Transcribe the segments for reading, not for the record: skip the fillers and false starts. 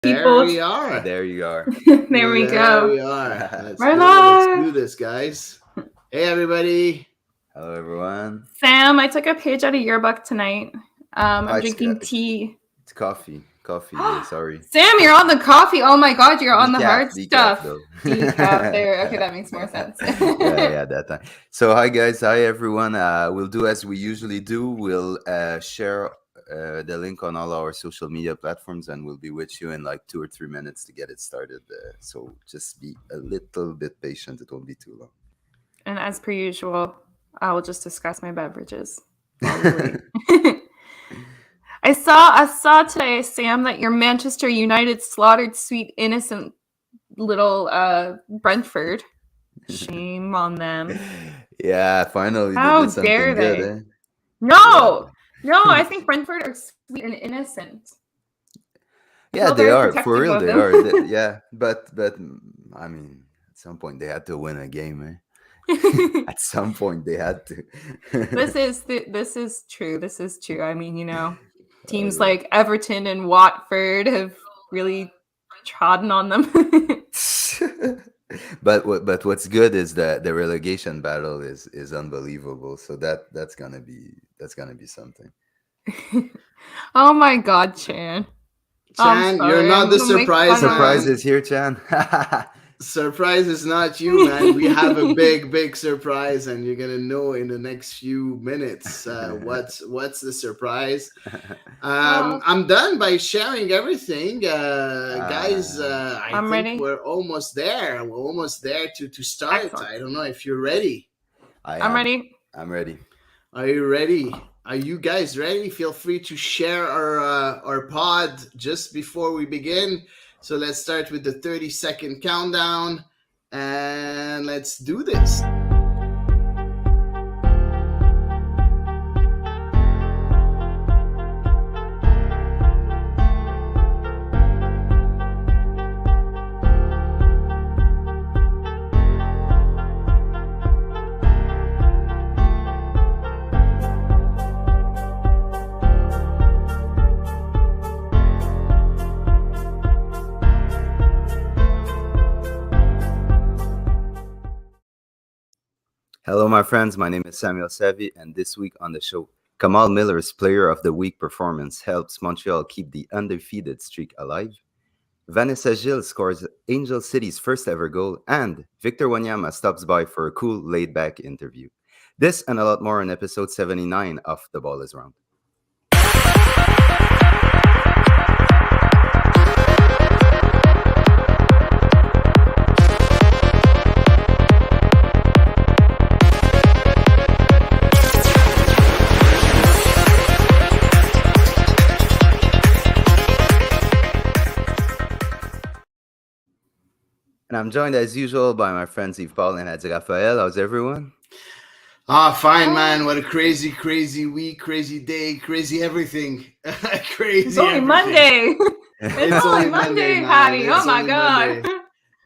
There people. we are. There you are. There we There go. we are. Let's We're go. Let's do live. this, guys. Hey, everybody. Hello, everyone. Sam, I took a page out of your book tonight. Oh, I'm drinking tea. it's coffee. Coffee. Sorry. Sam, you're on the coffee. Oh my god, you're on the Decaf. hard Decaf, stuff. though. Decaf there. Okay, that makes more sense. yeah, that time. So, hi guys, hi everyone. We'll do as we usually do. We'll share the link on all our social media platforms, and we'll be with you in like 2 or 3 minutes to get it started. So just be a little bit patient. It won't be too long. And as per usual, I will just discuss my beverages while we wait. I saw today, Sam, that your Manchester United slaughtered sweet innocent little Brentford. Shame on them. Yeah, finally How they did something dare good, they? eh? No, I think Brentford are sweet and innocent. I Yeah, feel they very are for protective real. of They them. are. Yeah, but I mean, at some point they had to win a game, eh? At some point they had to. this is true. This is true. I mean, Oh, teams yeah. like Everton and Watford have really trodden on them. But what's good is that the relegation battle is unbelievable. So that's gonna be something. Oh my God, Chan. I'm Chan, you're sorry. not I'm the gonna make surprise fun of Surprise man. him. is here, Chan. Surprise is not you, man. We have a big surprise, and you're gonna know in the next few minutes what's the surprise. Well, I'm done by sharing everything, guys. Ah, I I'm think ready. we're almost there. We're almost there to start. Excellent. I don't know if you're ready. I I'm am. ready. I'm ready. Are you ready? Are you guys ready? Feel free to share our pod just before we begin. So let's start with the 30-second countdown, and let's do this. Hello, my friends. My name is Samuel Savy, and this week on the show, Kamal Miller's Player of the Week performance helps Montreal keep the undefeated streak alive. Vanessa Gilles scores Angel City's first ever goal, and Victor Wanyama stops by for a cool, laid back interview. This and a lot more in episode 79 of The Ball is Round. And I'm joined as usual by my friends Yves Paul and Hady Raphael. How's everyone? Fine, man. What a crazy week, crazy day, crazy everything. Crazy It's only everything. Monday. It's It's only Monday, man. Hady. It's Oh my only God. Monday.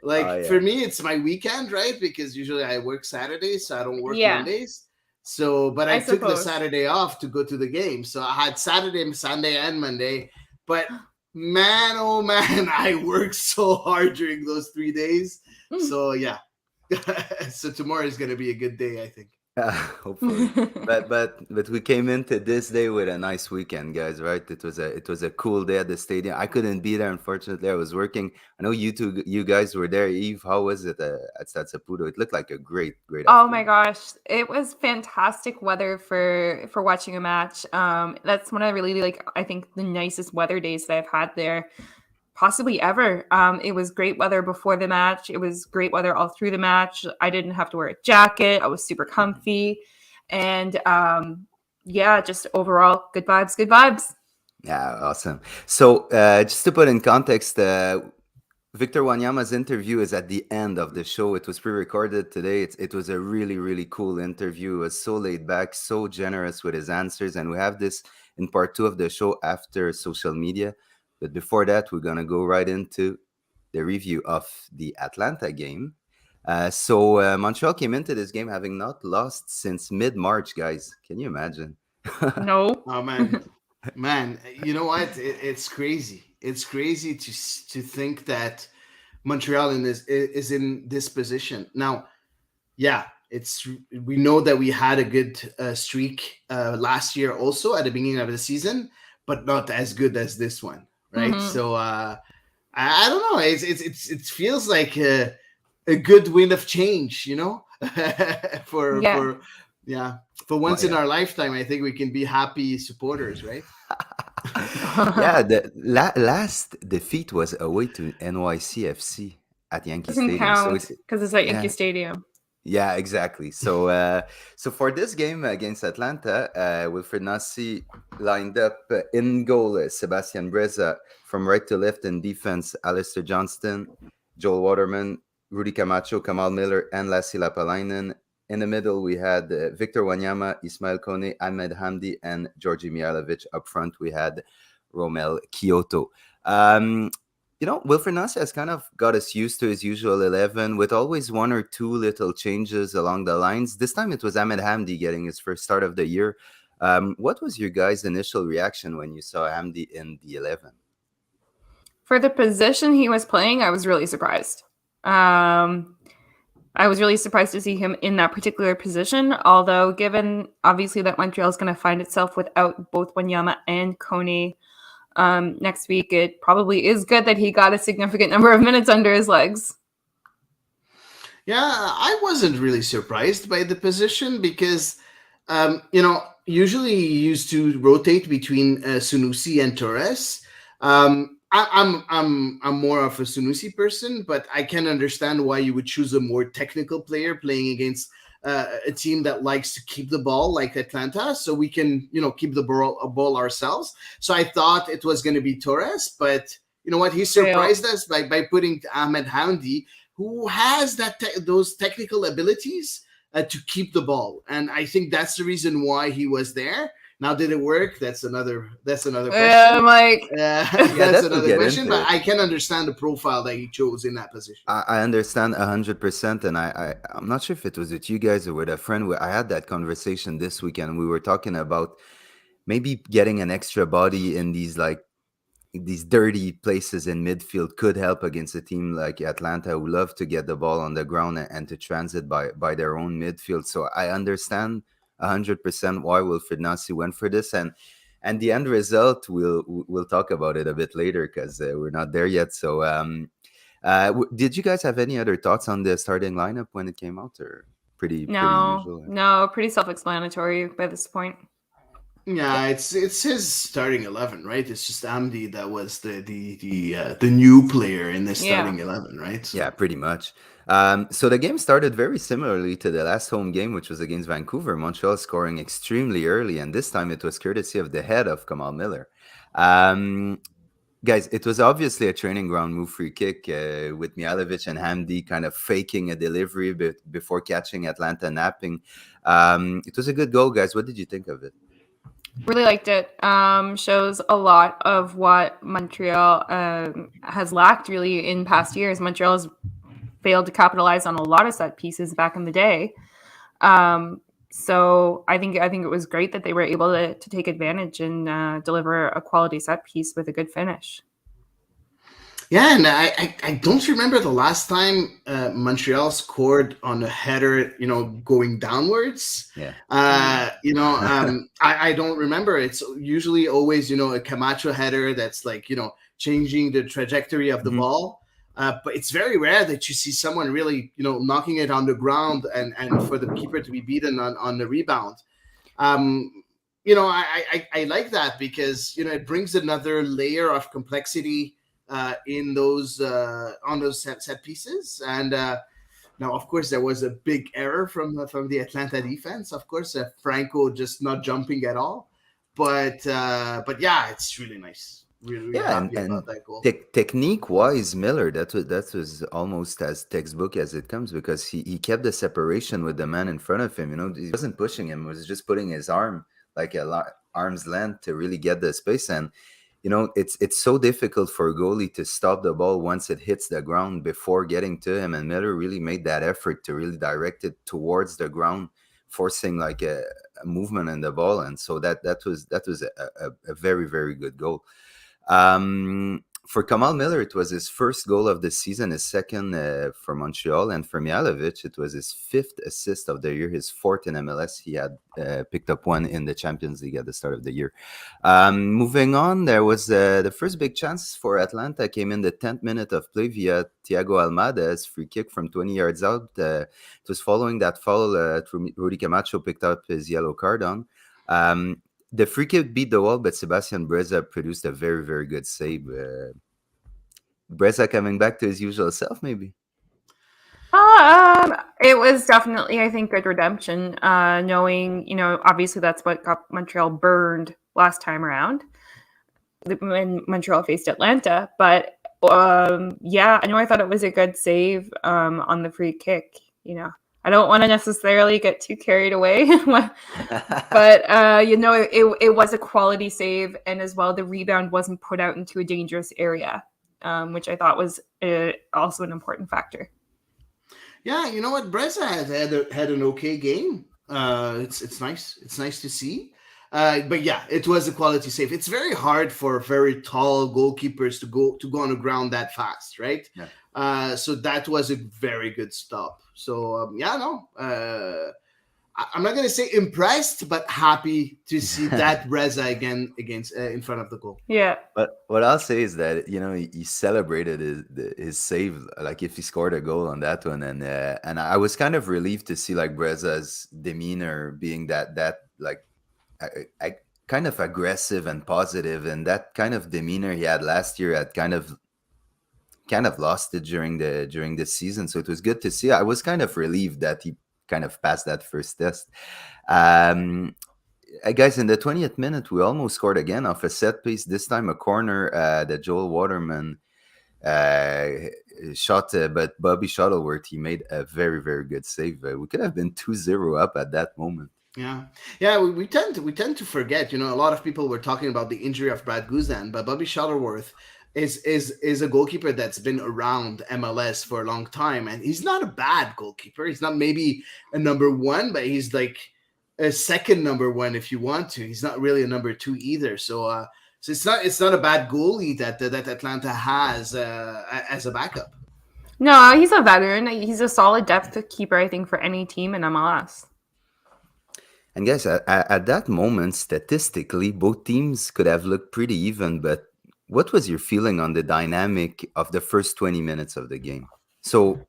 Like Oh, yeah. for me, it's my weekend, right? Because usually I work Saturdays, so I don't work Yeah. Mondays. So, but I I took the suppose. Saturday off to go to the game. So I had Saturday, Sunday, and Monday. But man, oh man, I worked so hard during those 3 days. So yeah. So tomorrow is gonna be a good day, I think. Hopefully. But we came into this day with a nice weekend, guys, right? It was a cool day at the stadium. I couldn't be there, unfortunately. I was working. I know you guys were there. Eve, how was it at Stade Saputo? It looked like a great Oh my afternoon. gosh, it was fantastic weather for watching a match. That's one of really I think the nicest weather days that I've had there, possibly ever. It was great weather before the match. It was great weather all through the match. I didn't have to wear a jacket. I was super comfy, and yeah, just overall good vibes. Good vibes. Yeah, awesome. So just to put in context, Victor Wanyama's interview is at the end of the show. It was pre-recorded today. It was a really cool interview. It was so laid back, so generous with his answers, and we have this in part 2 of the show after social media. But before that, we're gonna go right into the review of the Atlanta game. So Montreal came into this game having not lost since mid-March, guys. Can you imagine? No. Oh man, man, you know what? It's crazy. It's crazy to think that Montreal is in this position now. Yeah, it's we know that we had a good streak last year also at the beginning of the season, but not as good as this one, right? Hmm. So I don't know. It feels like a good wind of change, for Yeah. yeah, for Well, once in yeah. our lifetime. I think we can be happy supporters, right? Yeah, the last defeat was away to NYCFC at Yankee Doesn't Stadium. So count it, because it's at Yankee yeah, Stadium. yeah, exactly. So so for this game against Atlanta, Wilfred Nasi lined up in goal Sebastian Breza, from right to left in defense, Alistair Johnston, Joel Waterman, Rudy Camacho, Kamal Miller, and Lassie Lapalainen. In the middle, we had Victor Wanyama, Ismail Kone, Ahmed Hamdi, and Georgi Mihailovic. Up front, we had Romel Kyoto. Um, Wilfred Nasi has kind of got us used to his usual 11 with always one or two little changes along the lines. This time it was Ahmed Hamdi getting his first start of the year. What was your guys' initial reaction when you saw Hamdi in the 11? For the position he was playing, I was really surprised. I was really surprised to see him in that particular position, although given obviously that Montreal is going to find itself without both Wanyama and Kone next week, it probably is good that he got a significant number of minutes under his legs. Yeah, I wasn't really surprised by the position because, usually he used to rotate between Sunusi and Torres. I'm more of a Sunusi person, but I can understand why you would choose a more technical player playing against a team that likes to keep the ball like Atlanta, so we can keep the ball ourselves. So I thought it was going to be Torres, but you know what? He surprised us by putting Ahmed Hamdi, who has those technical abilities to keep the ball, and I think that's the reason why he was there. Now, did it work? That's another question. Mike. Yeah, That's that we'll another get question. into But it. I can understand the profile that he chose in that position. I understand 100%, and I'm not sure if it was with you guys or with a friend. I had that conversation this weekend. We were talking about maybe getting an extra body in these dirty places in midfield could help against a team like Atlanta, who love to get the ball on the ground and to transit by their own midfield. So I understand 100% why Wilfred Nasi went for this, and the end result we'll talk about it a bit later because we're not there yet. So did you guys have any other thoughts on the starting lineup when it came out, or pretty usual? No, pretty self-explanatory by this point. Yeah, it's his starting 11, right? It's just Amdi that was the new player in this starting 11, right? So. Yeah, pretty much. So the game started very similarly to the last home game, which was against Vancouver. Montreal scoring extremely early, and this time it was courtesy of the head of Kamal Miller. Guys, it was obviously a training ground move free kick with Mihailovic and Hamdi kind of faking a delivery before catching Atlanta napping. It was a good goal, guys. What did you think of it? Really liked it. Shows a lot of what Montreal has lacked really in past years. Montreal has failed to capitalize on a lot of set pieces back in the day. So I think it was great that they were able to take advantage and deliver a quality set piece with a good finish. Yeah, and I don't remember the last time Montreal scored on a header, going downwards. Yeah. I don't remember. It's usually always, a Camacho header that's like, changing the trajectory of the ball. But it's very rare that you see someone really, knocking it on the ground and for the keeper to be beaten on the rebound. I like that because, it brings another layer of complexity in those on those set pieces. And now, of course, there was a big error from the Atlanta defense. Of course, Franco just not jumping at all. But yeah, it's really nice. Really happy about that goal. Technique-wise, Miller, that was almost as textbook as it comes, because he kept the separation with the man in front of him. He wasn't pushing him; he was just putting his arm like arm's length to really get the space. And it's so difficult for a goalie to stop the ball once it hits the ground before getting to him. And Miller really made that effort to really direct it towards the ground, forcing like a movement in the ball. And so that was a very, very good goal. For Kamal Miller, it was his first goal of the season, his second for Montreal, and for Mihailovic, it was his fifth assist of the year, his fourth in MLS. He had picked up one in the Champions League at the start of the year. Moving on, there was the first big chance for Atlanta came in the 10th minute of play via Thiago Almada's free kick from 20 yards out. It was following that foul Rudy Camacho picked up his yellow card on. The free kick beat the wall, but Sebastian Breza produced a very, very good save. Breza coming back to his usual self, maybe. It was definitely, I think, good redemption. Knowing, obviously that's what got Montreal burned last time around when Montreal faced Atlanta. But I thought it was a good save on the free kick. I don't want to necessarily get too carried away, but it was a quality save, and as well, the rebound wasn't put out into a dangerous area, which I thought was also an important factor. Yeah, you know what? Breza had an okay game. It's nice. It's nice to see. But yeah, it was a quality save. It's very hard for very tall goalkeepers to go on the ground that fast, right? Yeah. So that was a very good stop. So I'm not gonna say impressed, but happy to see that Breza again against in front of the goal. Yeah. But what I'll say is that he celebrated his save like if he scored a goal on that one, and I was kind of relieved to see like Breza's demeanor being that like I kind of aggressive and positive, and that kind of demeanor he had last year had kind of lost it during the season. So it was good to see. I was kind of relieved that he kind of passed that first test. Guys, in the 20th minute, we almost scored again off a set piece. This time a corner that Joel Waterman shot, but Bobby Shuttleworth, he made a very, very good save. We could have been 2-0 up at that moment. Yeah. We tend to forget. A lot of people were talking about the injury of Brad Guzan, but Bobby Shuttleworth is a goalkeeper that's been around MLS for a long time, and he's not a bad goalkeeper. He's not maybe a number one, but he's like a second number one if you want to. He's not really a number two either. So it's not a bad goalie that Atlanta has as a backup. No, he's a veteran. He's a solid depth keeper, I think, for any team in MLS. And guys, at that moment, statistically, both teams could have looked pretty even, but what was your feeling on the dynamic of the first 20 minutes of the game? So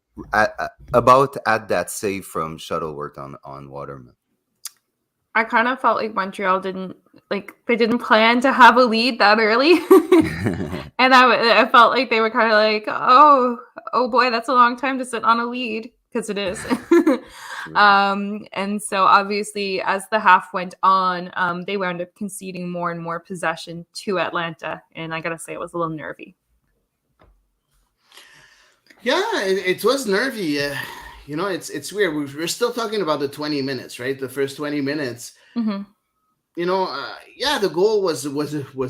about at that save from Shuttleworth on Waterman. I kind of felt like Montreal didn't plan to have a lead that early. And I felt like they were kind of like, oh boy, that's a long time to sit on a lead, because it is. And so obviously as the half went on, they wound up conceding more and more possession to Atlanta. And I got to say, it was a little nervy. Yeah, it was nervy. It's weird. We're still talking about the 20 minutes, right? The first 20 minutes. Mm-hmm. The goal was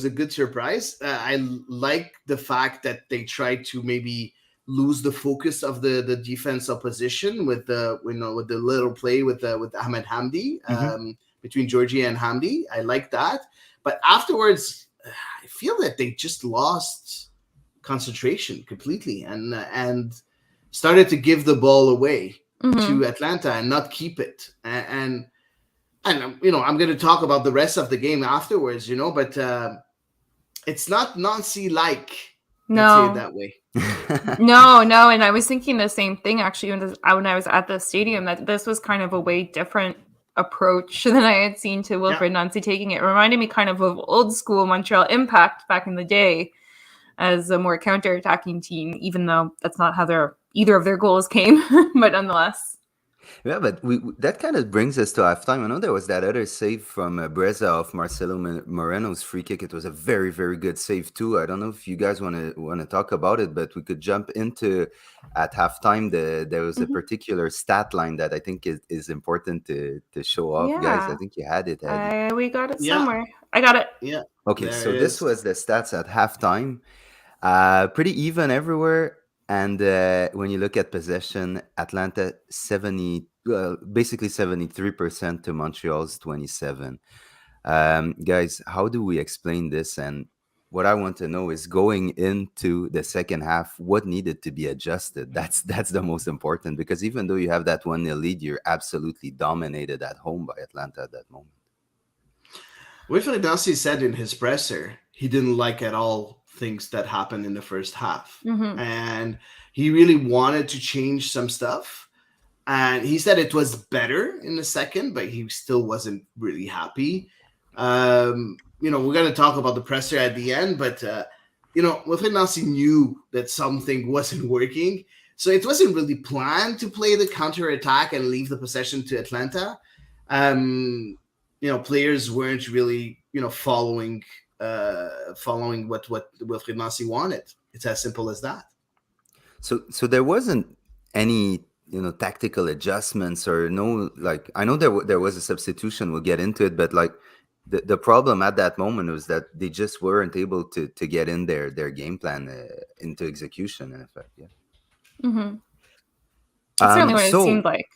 a good surprise. I like the fact that they tried to maybe lose the focus of the defense opposition with the little play with Ahmed Hamdi between Georgia and Hamdi. I like that, but afterwards, I feel that they just lost concentration completely and started to give the ball away to Atlanta and not keep it. And I'm going to talk about the rest of the game afterwards, but it's not Nancy like. No, say it that way. No, and I was thinking the same thing actually when I was at the stadium, that this was kind of a way different approach than I had seen to Wilfred Nancy taking it. It reminded me kind of old school Montreal Impact back in the day as a more counter-attacking team, even though that's not how either of their goals came, but nonetheless. Yeah, but that kind of brings us to halftime. I know there was that other save from Breza of Marcelo Moreno's free kick. It was a very, very good save too. I don't know if you guys want to talk about it, but we could jump into at halftime. There was a particular stat line that I think is important to show off, guys. I think you had it, Hady. We got it somewhere. I got it. Yeah. Okay, so this was the stats at halftime. Pretty even everywhere. And when you look at possession, Atlanta basically 73% to Montreal's 27%. Guys, how do we explain this? And what I want to know is going into the second half, what needed to be adjusted. That's the most important, because even though you have that 1-0 lead, you're absolutely dominated at home by Atlanta at that moment. Wilfred Nancy said in his presser he didn't like at all things that happened in the first half. Mm-hmm. And he really wanted to change some stuff. And he said it was better in the second, but he still wasn't really happy. We're going to talk about the presser at the end, but, Wilfred Nancy knew that something wasn't working. So it wasn't really planned to play the counterattack and leave the possession to Atlanta. Players weren't really, following what Wilfred Nancy wanted. It's as simple as that. So there wasn't any tactical adjustments or no, like, I know there was a substitution. We'll get into it, but like the problem at that moment was that they just weren't able to get in their game plan into execution. In effect, yeah. Mm-hmm. That's certainly what it seemed like.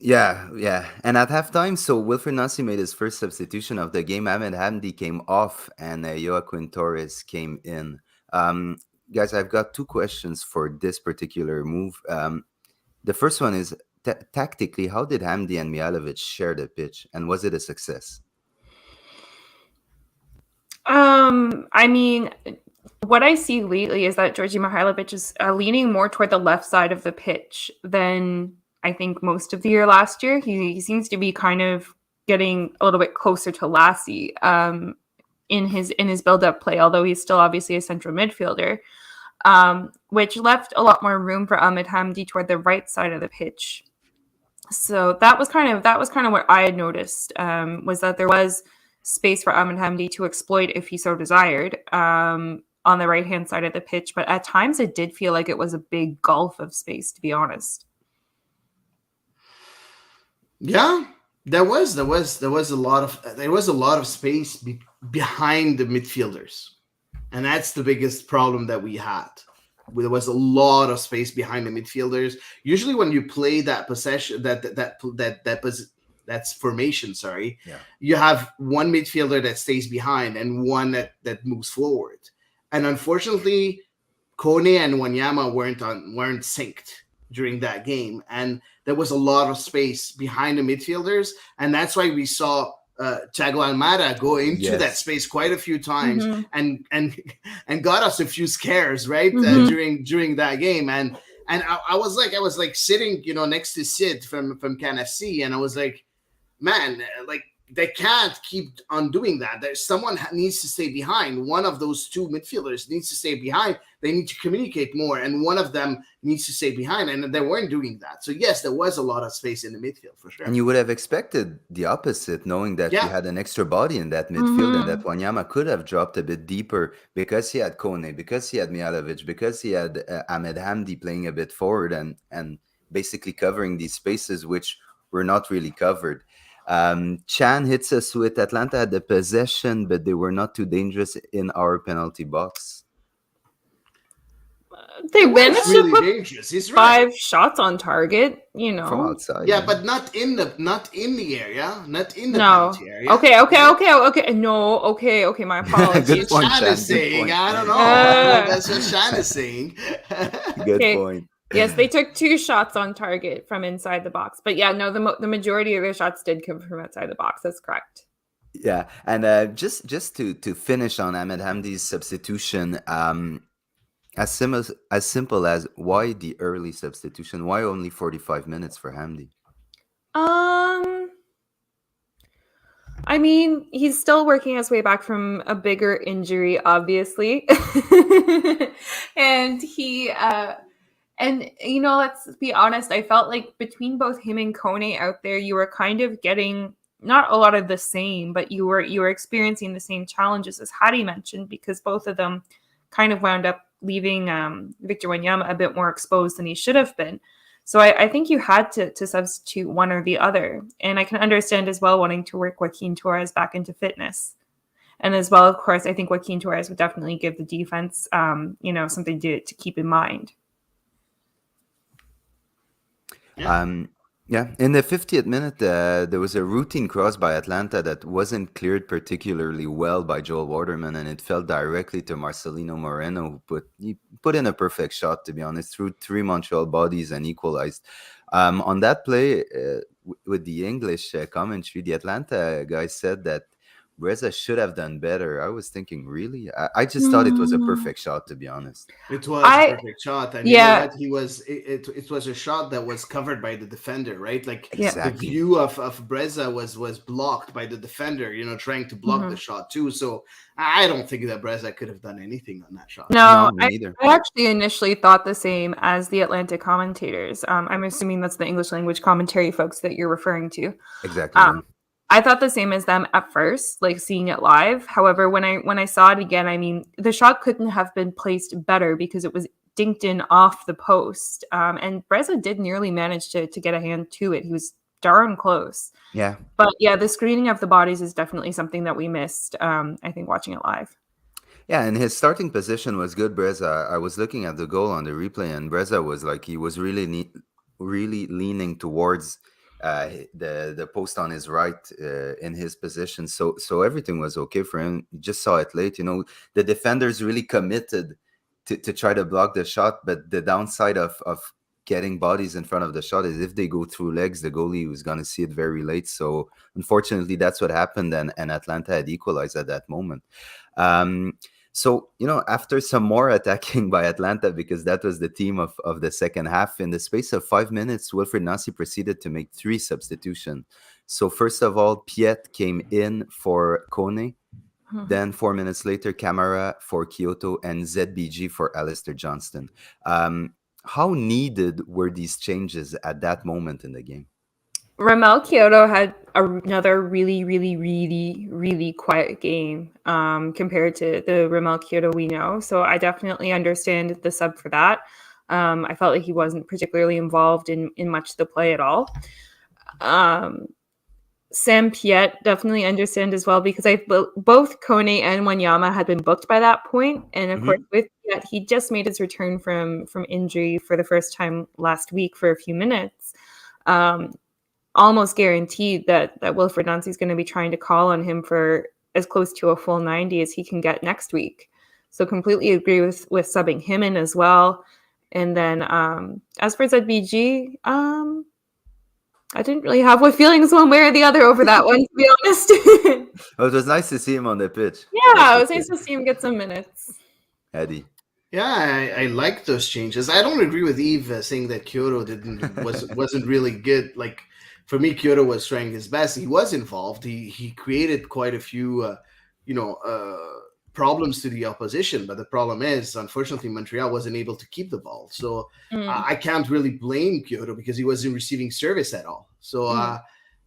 Yeah. And at halftime, so Wilfred Nancy made his first substitution of the game. Ahmed Hamdi came off and Joaquin Torres came in. Guys, I've got two questions for this particular move. The first one is, tactically, how did Hamdi and Mihailovic share the pitch, and was it a success? I mean, what I see lately is that Georgi Mihailovic is leaning more toward the left side of the pitch than I think most of the year last year. He seems to be kind of getting a little bit closer to Lassie in his build-up play, although he's still obviously a central midfielder, which left a lot more room for Ahmed Hamdi toward the right side of the pitch. So that was kind of what I had noticed, was that there was space for Ahmed Hamdi to exploit if he so desired on the right-hand side of the pitch. But at times it did feel like it was a big gulf of space, to be honest. Yeah, there was a lot of space behind the midfielders, and that's the biggest problem that we had. There was a lot of space behind the midfielders. Usually, when you play that possession, that's formation. Sorry, yeah. You have one midfielder that stays behind and one that moves forward. And unfortunately, Kone and Wanyama weren't synced during that game, and there was a lot of space behind the midfielders, and that's why we saw Thiago Almada go into that space quite a few times, and got us a few scares, right? During that game, and I was like sitting, next to Sid from CanFC, and I was like, man, like, they can't keep on doing that. Someone needs to stay behind. One of those two midfielders needs to stay behind. They need to communicate more, and one of them needs to stay behind, and they weren't doing that. So yes, there was a lot of space in the midfield for sure. And you would have expected the opposite, knowing that you had an extra body in that midfield, and that Wanyama could have dropped a bit deeper because he had Kone, because he had Mihailovic, because he had Ahmed Hamdi playing a bit forward and basically covering these spaces which were not really covered. Chan hits us with Atlanta had the possession, but they were not too dangerous in our penalty box. They managed really to put dangerous. He's 5 shots on target, from outside. Yeah, but not in the area, not in the penalty area. Okay. No, okay. My apologies. Good point, Shan Chan. is saying, I don't know. That's what Shan is saying. Good point. Yes, they took 2 shots on target from inside the box. But yeah, no, the majority of their shots did come from outside the box. That's correct. Yeah, and just to finish on Ahmed Hamdi's substitution, as simple as, why the early substitution? Why only 45 minutes for Hamdi? I mean, he's still working his way back from a bigger injury, obviously. And he and let's be honest, I felt like between both him and Kone out there, you were kind of getting not a lot of the same, but you were experiencing the same challenges as Hady mentioned, because both of them kind of wound up leaving Victor Wanyama a bit more exposed than he should have been. So I think you had to substitute one or the other. And I can understand as well wanting to work Joaquin Torres back into fitness. And as well, of course, I think Joaquin Torres would definitely give the defense, something to keep in mind. Yeah. Yeah, in the 50th minute, there was a routine cross by Atlanta that wasn't cleared particularly well by Joel Waterman, and it fell directly to Marcelino Moreno, he put in a perfect shot, to be honest, through three Montreal bodies and equalized. On that play, with the English commentary, the Atlanta guy said that Breza should have done better. I was thinking, really? I just thought it was a Mm, perfect shot, to be honest. It was a I perfect shot, and you know yeah what? It was a shot that was covered by the defender, right? Like yeah. the Exactly. view of Breza was blocked by the defender, you know, trying to block the Mhm. shot too. So I don't think that Breza could have done anything on that shot. No, No, me neither. I actually initially thought the same as the Atlantic commentators. I'm assuming that's the English language commentary folks that you're referring to. Exactly, yeah. Um, I thought the same as them at first, like seeing it live. However, when I saw it again, I mean, the shot couldn't have been placed better because it was dinked in off the post. And Breza did nearly manage to get a hand to it. He was darn close. Yeah. But yeah, the screening of the bodies is definitely something that we missed. I think watching it live. Yeah, and his starting position was good, Breza. I was looking at the goal on the replay, and Breza was like he was really leaning towards the post on his right in his position. So everything was okay for him. You just saw it late. You know, the defenders really committed to try to block the shot, but the downside of getting bodies in front of the shot is if they go through legs, the goalie was going to see it very late. So unfortunately, that's what happened, and Atlanta had equalized at that moment. Um, so, after some more attacking by Atlanta, because that was the theme of the second half, in the space of 5 minutes, Wilfred Nancy proceeded to make three substitutions. So, first of all, Piet came in for Kone. Mhm. Then, 4 minutes later, Camara for Kyoto and ZBG for Alistair Johnston. How needed were these changes at that moment in the game? Ramel Kyoto had another really, really, really, really quiet game compared to the Ramel Kyoto we know. So I definitely understand the sub for that. I felt like he wasn't particularly involved in much of the play at all. Um, Sam Piet definitely understand as well because both Kone and Wanyama had been booked by that point, and of course Hmm. with Piet, he just made his return from injury for the first time last week for a few minutes. Um, Almost guaranteed that Wilfred Nancy is going to be trying to call on him for as close to a full 90 as he can get next week. So completely agree with subbing him in as well. And then as for ZBG, I didn't really have what feelings one way or the other over that one, to be honest. Oh, it was nice to see him on the pitch. That's Yeah, it for was nice to see him get some minutes. Hady. Yeah, I like those changes. I don't agree with Eve saying that Kyoto wasn't really good. Like for me, Kyoto was trying his best. He was involved. He created quite a few, you know, problems to the opposition. But the problem is, unfortunately, Montreal wasn't able to keep the ball. So Mm, I can't really blame Kyoto because he wasn't receiving service at all. So mhm.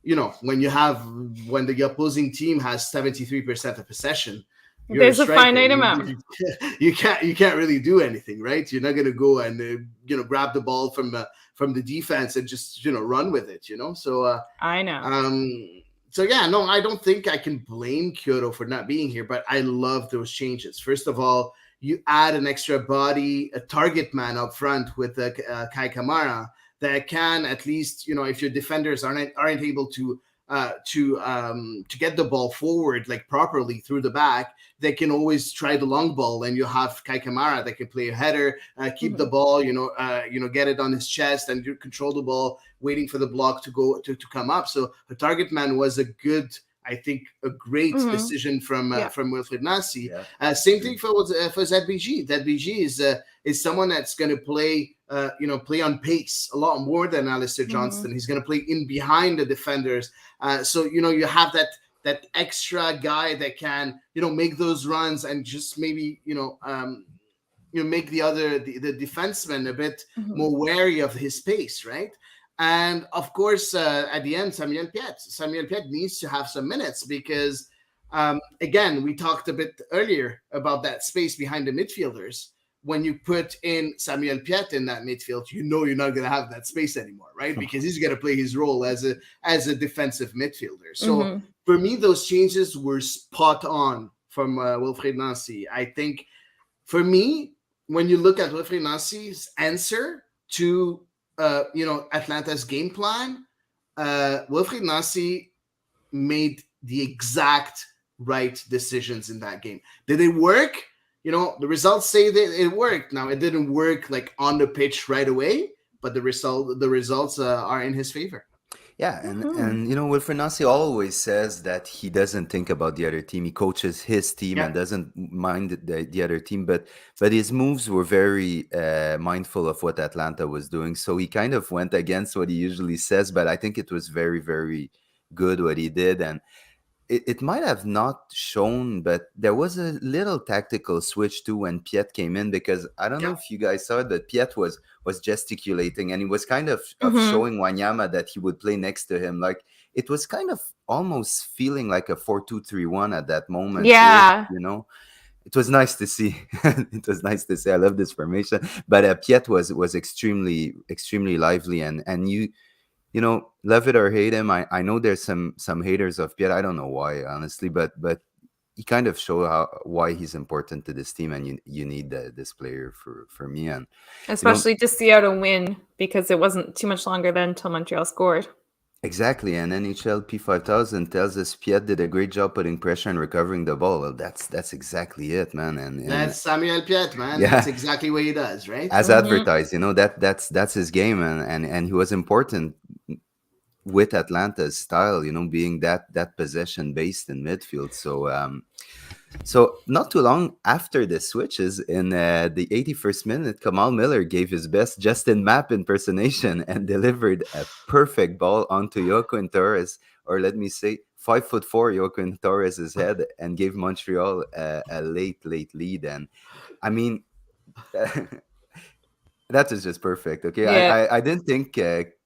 you know, when the opposing team has 73% of possession, you're a There's a striker. finite amount. You can't really do anything, right? You're not gonna go and grab the ball from the defense and just run with it, So I know. so yeah, no, I don't think I can blame Kyoto for not being here, but I love those changes. First of all, you add an extra body, a target man up front with Kai Kamara that can at least, if your defenders aren't able to get the ball forward like properly through the back, they can always try the long ball, and you have Kai Kamara that can play a header, keep the Mhm. ball, get it on his chest and control the ball, waiting for the block to go to come up. So the target man was a good, I think, a great Mhm. decision Yeah. from Wilfred Nancy. Yeah. Same thing for ZBG. ZBG is someone that's going to play, play on pace a lot more than Alistair Mhm. Johnston. He's going to play in behind the defenders. So you have that extra guy that can make those runs and just maybe make the defenseman a bit Mhm. more wary of his pace, right? And of course, at the end, Samuel Piet needs to have some minutes because, again, we talked a bit earlier about that space behind the midfielders. When you put in Samuel Piet in that midfield, you're not going to have that space anymore, right? Because he's going to play his role as a defensive midfielder. So Mhm. for me, those changes were spot on from Wilfred Nancy. I think for me, when you look at Wilfried Nancy's answer to Atlanta's game plan, Wilfried Nancy made the exact right decisions in that game. Did it work? The results say that it worked. Now, it didn't work like on the pitch right away, but the results are in his favor. Yeah, and Wilfried Nancy always says that he doesn't think about the other team. He coaches his team and doesn't mind the other team, but his moves were very mindful of what Atlanta was doing. So he kind of went against what he usually says, but I think it was very, very good what he did. And it might have not shown, but there was a little tactical switch too when Piet came in, because I don't know if you guys saw it, but Piet was gesticulating, and he was kind of showing Wanyama that he would play next to him. Like, it was kind of almost feeling like a 4-2-3-1 at that moment. Yeah. It was nice to see. It was nice to see. I love this formation. But Piet was extremely, extremely lively, and love it or hate him. I know there's some haters of Pierre. I don't know why, honestly, but he kind of showed why he's important to this team, and you need this player for me, and especially to see out a win, because it wasn't too much longer then until Montreal scored. Exactly, and NHL P5000 tells us Piet did a great job putting pressure and recovering the ball. Well, that's exactly it, man. And that's Samuel Piet, man. Yeah. That's exactly what he does, right? As advertised, that's his game, and he was important with Atlanta's style, being that possession based in midfield. So not too long after the switches, in the 81st minute, Kamal Miller gave his best Justin Mapp impersonation and delivered a perfect ball onto Joaquin Torres, or let me say 5'4" Joaquin Torres' head, and gave Montreal a late lead. And I mean, that is just perfect. Okay, yeah. I didn't think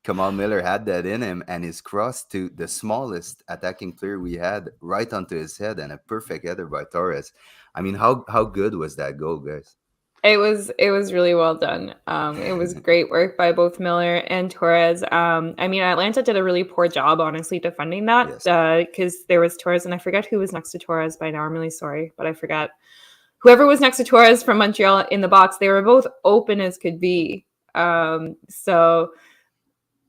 Kamal Miller had that in him, and his cross to the smallest attacking player we had right onto his head, and a perfect header by Torres. I mean, how good was that goal, guys? It was really well done. It was great work by both Miller and Torres. I mean, Atlanta did a really poor job, honestly, defending that, because there was Torres, and I forget who was next to Torres by now. I'm really sorry, but I forgot. Whoever was next to Torres from Montreal in the box, they were both open as could be.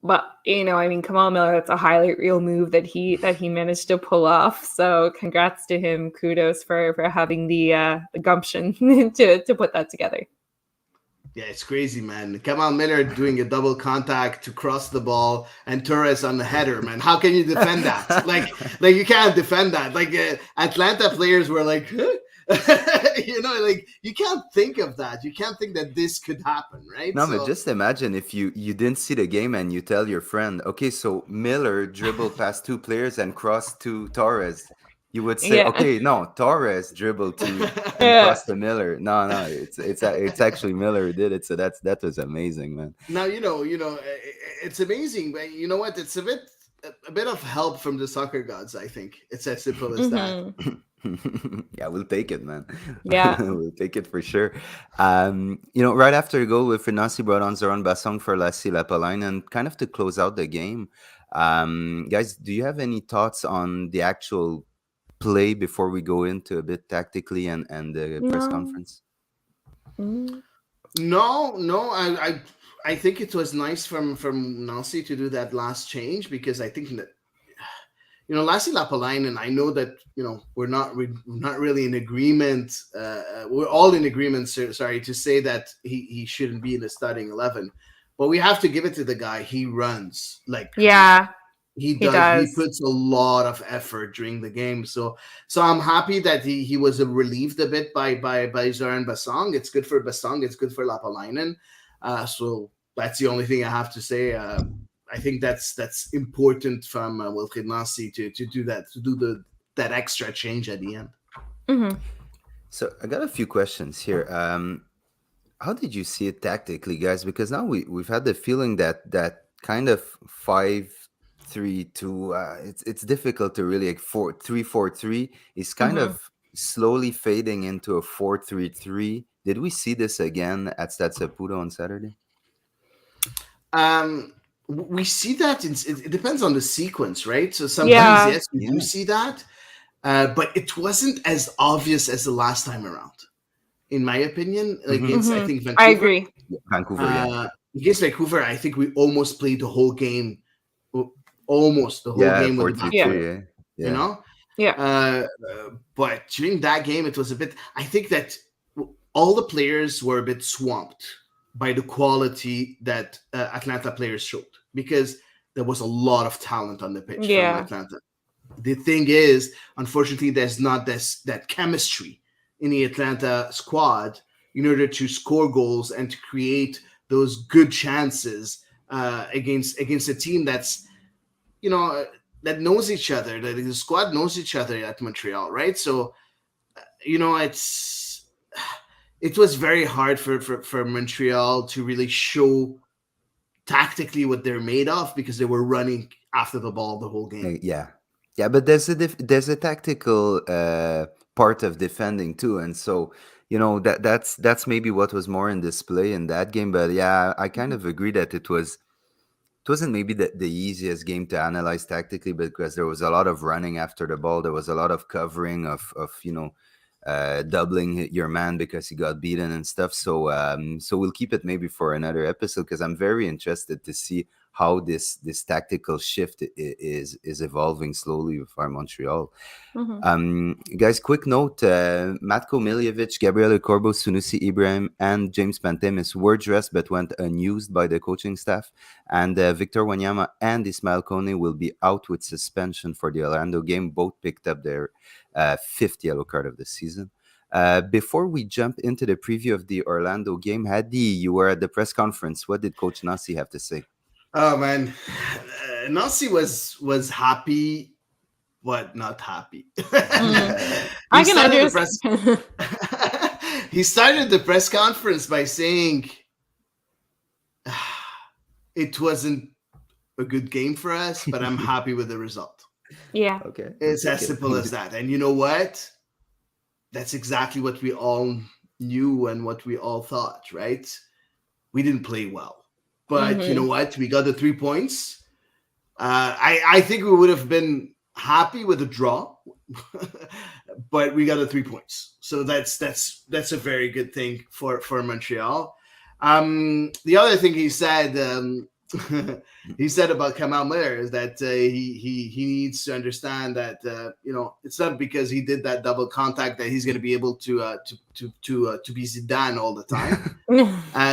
But I mean, Kamal Miller, that's a highlight reel move that he managed to pull off. So congrats to him. Kudos for having the gumption to put that together. Yeah, it's crazy, man. Kamal Miller doing a double contact to cross the ball, and Torres on the header, man. How can you defend that? like you can't defend that. Like Atlanta players were like, huh? Like you can't think of that. You can't think that this could happen, right? No, but just imagine if you didn't see the game and you tell your friend, okay, so Miller dribbled past two players and crossed to Torres. You would say, okay, no, Torres dribbled to and crossed to Miller. No, it's actually Miller who did it. So that was amazing, man. Now it's amazing, but you know what? It's a bit of help from the soccer gods. I think it's as simple as that. Yeah, we'll take it, man. Yeah. We'll take it for sure. Right after the goal, Wilfried Nancy brought on Zoran Bassong for Lassie Lapalainen, and kind of to close out the game. Guys, do you have any thoughts on the actual play before we go into a bit tactically and the press conference? No. I think it was nice from Nancy to do that last change, because I think that Lassie Lapalainen, I know that we're not really in agreement. We're all in agreement, sorry, to say that he shouldn't be in the starting 11, but we have to give it to the guy. He runs he does. He puts a lot of effort during the game. So I'm happy that he was relieved a bit by Zoran Bassong. It's good for Bassong. It's good for Lapalainen. So that's the only thing I have to say. I think that's important from Wilfried Nancy to do that, to do that extra change at the end. Mm-hmm. So I got a few questions here. How did you see it tactically, guys? Because now we've had the feeling that kind of 5-3-2. It's difficult to really 3-4-3 is kind of slowly fading into a 4-3-3. Did we see this again at Stade Saputo on Saturday? We see that it depends on the sequence, right? So sometimes yes, we do see that, but it wasn't as obvious as the last time around, in my opinion. Against I think Vancouver. I agree. Vancouver, against Vancouver, I think we almost played the whole game almost the whole Yeah, game with the back 4-3-3. Yeah. foot, Yeah, you yeah. know. Yeah. But during that game, it was a bit. I think that all the players were a bit swamped by the quality that Atlanta players showed, because there was a lot of talent on the pitch from Yeah. Atlanta. The thing is, unfortunately, there's not that chemistry in the Atlanta squad in order to score goals and to create those good chances against a team that's, you know, that knows each other. That the squad knows each other at Montreal, right? So, you know, it was very hard for Montreal to really show tactically what they're made of, because they were running after the ball the whole game. Yeah, yeah, but there's a tactical part of defending too, and so that's maybe what was more in display in that game. But yeah, I kind of agree that it wasn't maybe the easiest game to analyze tactically, because there was a lot of running after the ball. There was a lot of covering of doubling your man because he got beaten and stuff. So we'll keep it maybe for another episode, because I'm very interested to see how this tactical shift is evolving slowly with our Montreal. Guys, quick note: Matko Miljevic, Gabriele Corbo, Sunusi Ibrahim, and James Pantemis were dressed but went unused by the coaching staff. And Victor Wanyama and Ismail Kone will be out with suspension for the Orlando game. Both picked up their fifth yellow card of the season. Before we jump into the preview of the Orlando game, Hady, you were at the press conference. What did Coach Nasi have to say? Oh man, Nasi was happy but not happy. I can understand. He started the press conference by saying it wasn't a good game for us, but I'm happy with the result. Yeah. Okay. It's as simple as that. And you know what? That's exactly what we all knew and what we all thought, right? We didn't play well. But you know what? We got the 3 points. I think we would have been happy with a draw, but we got the 3 points. So that's a very good thing for Montreal. The other thing he said, he said about Kamal Miller is that he needs to understand that it's not because he did that double contact that he's going to be able to be Zidane all the time.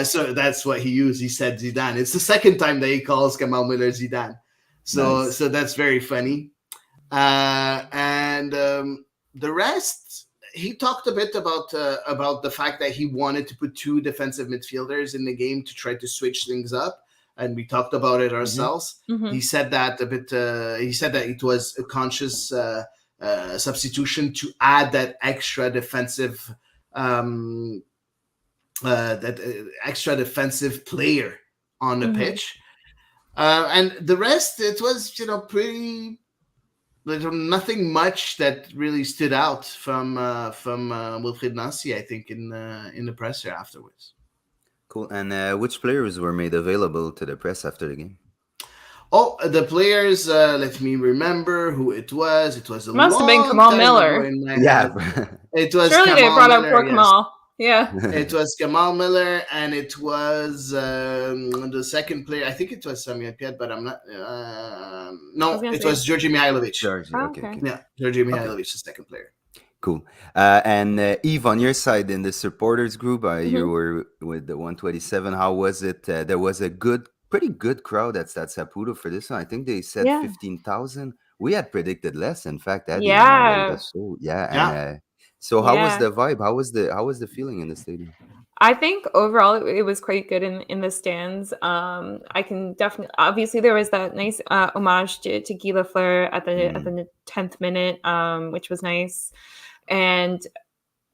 So that's what he used. He said Zidane. It's the second time that he calls Kamal Miller Zidane. So Nice. so that's very funny. And the rest, he talked a bit about the fact that he wanted to put 2 defensive midfielders in the game to try to switch things up. And we talked about it ourselves. He said that a bit. He said that it was a conscious substitution to add that extra defensive, extra defensive player on the pitch. And the rest, it was pretty. There's nothing much that really stood out from Wilfried Nancy, I think, in the presser afterwards. Cool. And which players were made available to the press after the game? Oh, the players, let me remember who it was. It was a Must have been long Kamal time Miller. ago in my Yeah. head. It was Surely they Kamal brought up Miller, poor yes. Kamal. Yeah. It was Kamal Miller, and it was the second player. I think it was Samuel Piet, but I'm not. No, it was Georgi Mihailovic. Georgie. Oh, Okay. okay. Yeah, Georgi Mihailovic, the second player. Cool. And Eve, on your side in the supporters group, you were with the 127. How was it? There was a pretty good crowd at Saputo for this one. I think they said 15,000. We had predicted less. In fact, Eddie, Yeah. so yeah. And so how was the vibe? How was the feeling in the stadium? I think overall it was quite good in the stands. I can definitely, obviously there was that nice homage to Guy Lafleur at the 10th minute, which was nice. And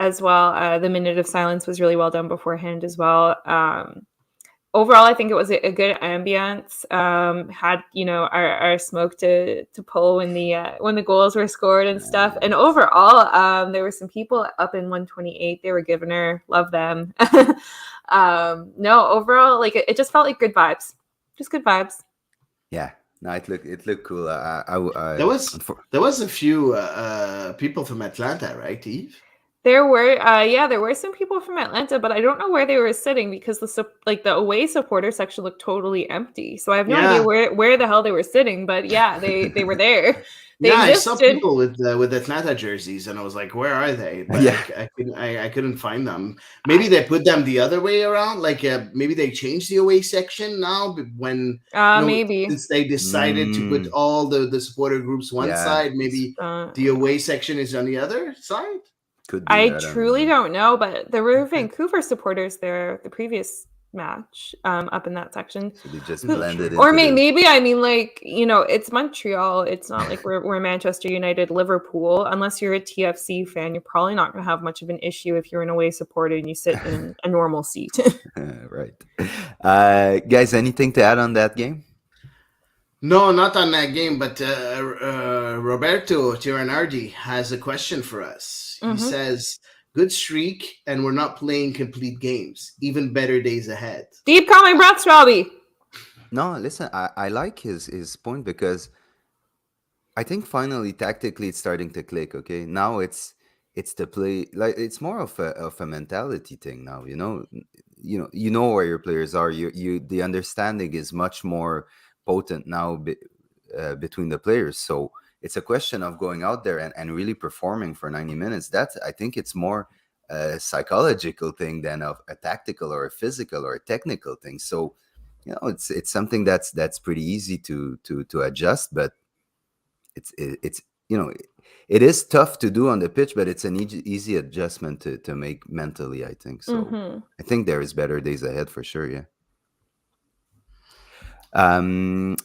as well, the minute of silence was really well done beforehand as well. Overall, I think it was a good ambience. Had our smoke to pull when the goals were scored and stuff. And overall, there were some people up in 128. They were giving her, love them. No, overall, like it just felt like good vibes, just good vibes. Yeah, no, it looked cool. There was a few people from Atlanta, right, Eve? There were some people from Atlanta, but I don't know where they were sitting because the away supporter section looked totally empty. So I have no idea where the hell they were sitting. But yeah, they were there. They I saw existed. people with Atlanta jerseys, and I was like, "Where are they?" But I couldn't find them. Maybe they put them the other way around. Like maybe they changed the away section now when maybe since they decided to put all the supporter groups one side. Maybe the away section is on the other side. Could be. I truly don't know, but there were Vancouver supporters there the previous match up in that section. So they just blended in. Or maybe I mean, like, it's Montreal. It's not like we're Manchester United, Liverpool. Unless you're a TFC fan, you're probably not going to have much of an issue if you're an away supporter and you sit in a normal seat. Right. Guys, anything to add on that game? No, not on that game, but Roberto Tiranardi has a question for us. He says, good streak, and we're not playing complete games. Even better days ahead. Deep calming breaths, Robbie. No, listen, I like his point because I think finally tactically it's starting to click. Okay, now it's the play, like it's more of a mentality thing now. You know where your players are. The understanding is much more potent now between the players. So it's a question of going out there and really performing for 90 minutes. That's, I think it's more a psychological thing than of a tactical or a physical or a technical thing. So, it's something that's pretty easy to adjust, but it's it is tough to do on the pitch, but it's an easy adjustment to make mentally, I think. So I think there is better days ahead for sure. Yeah.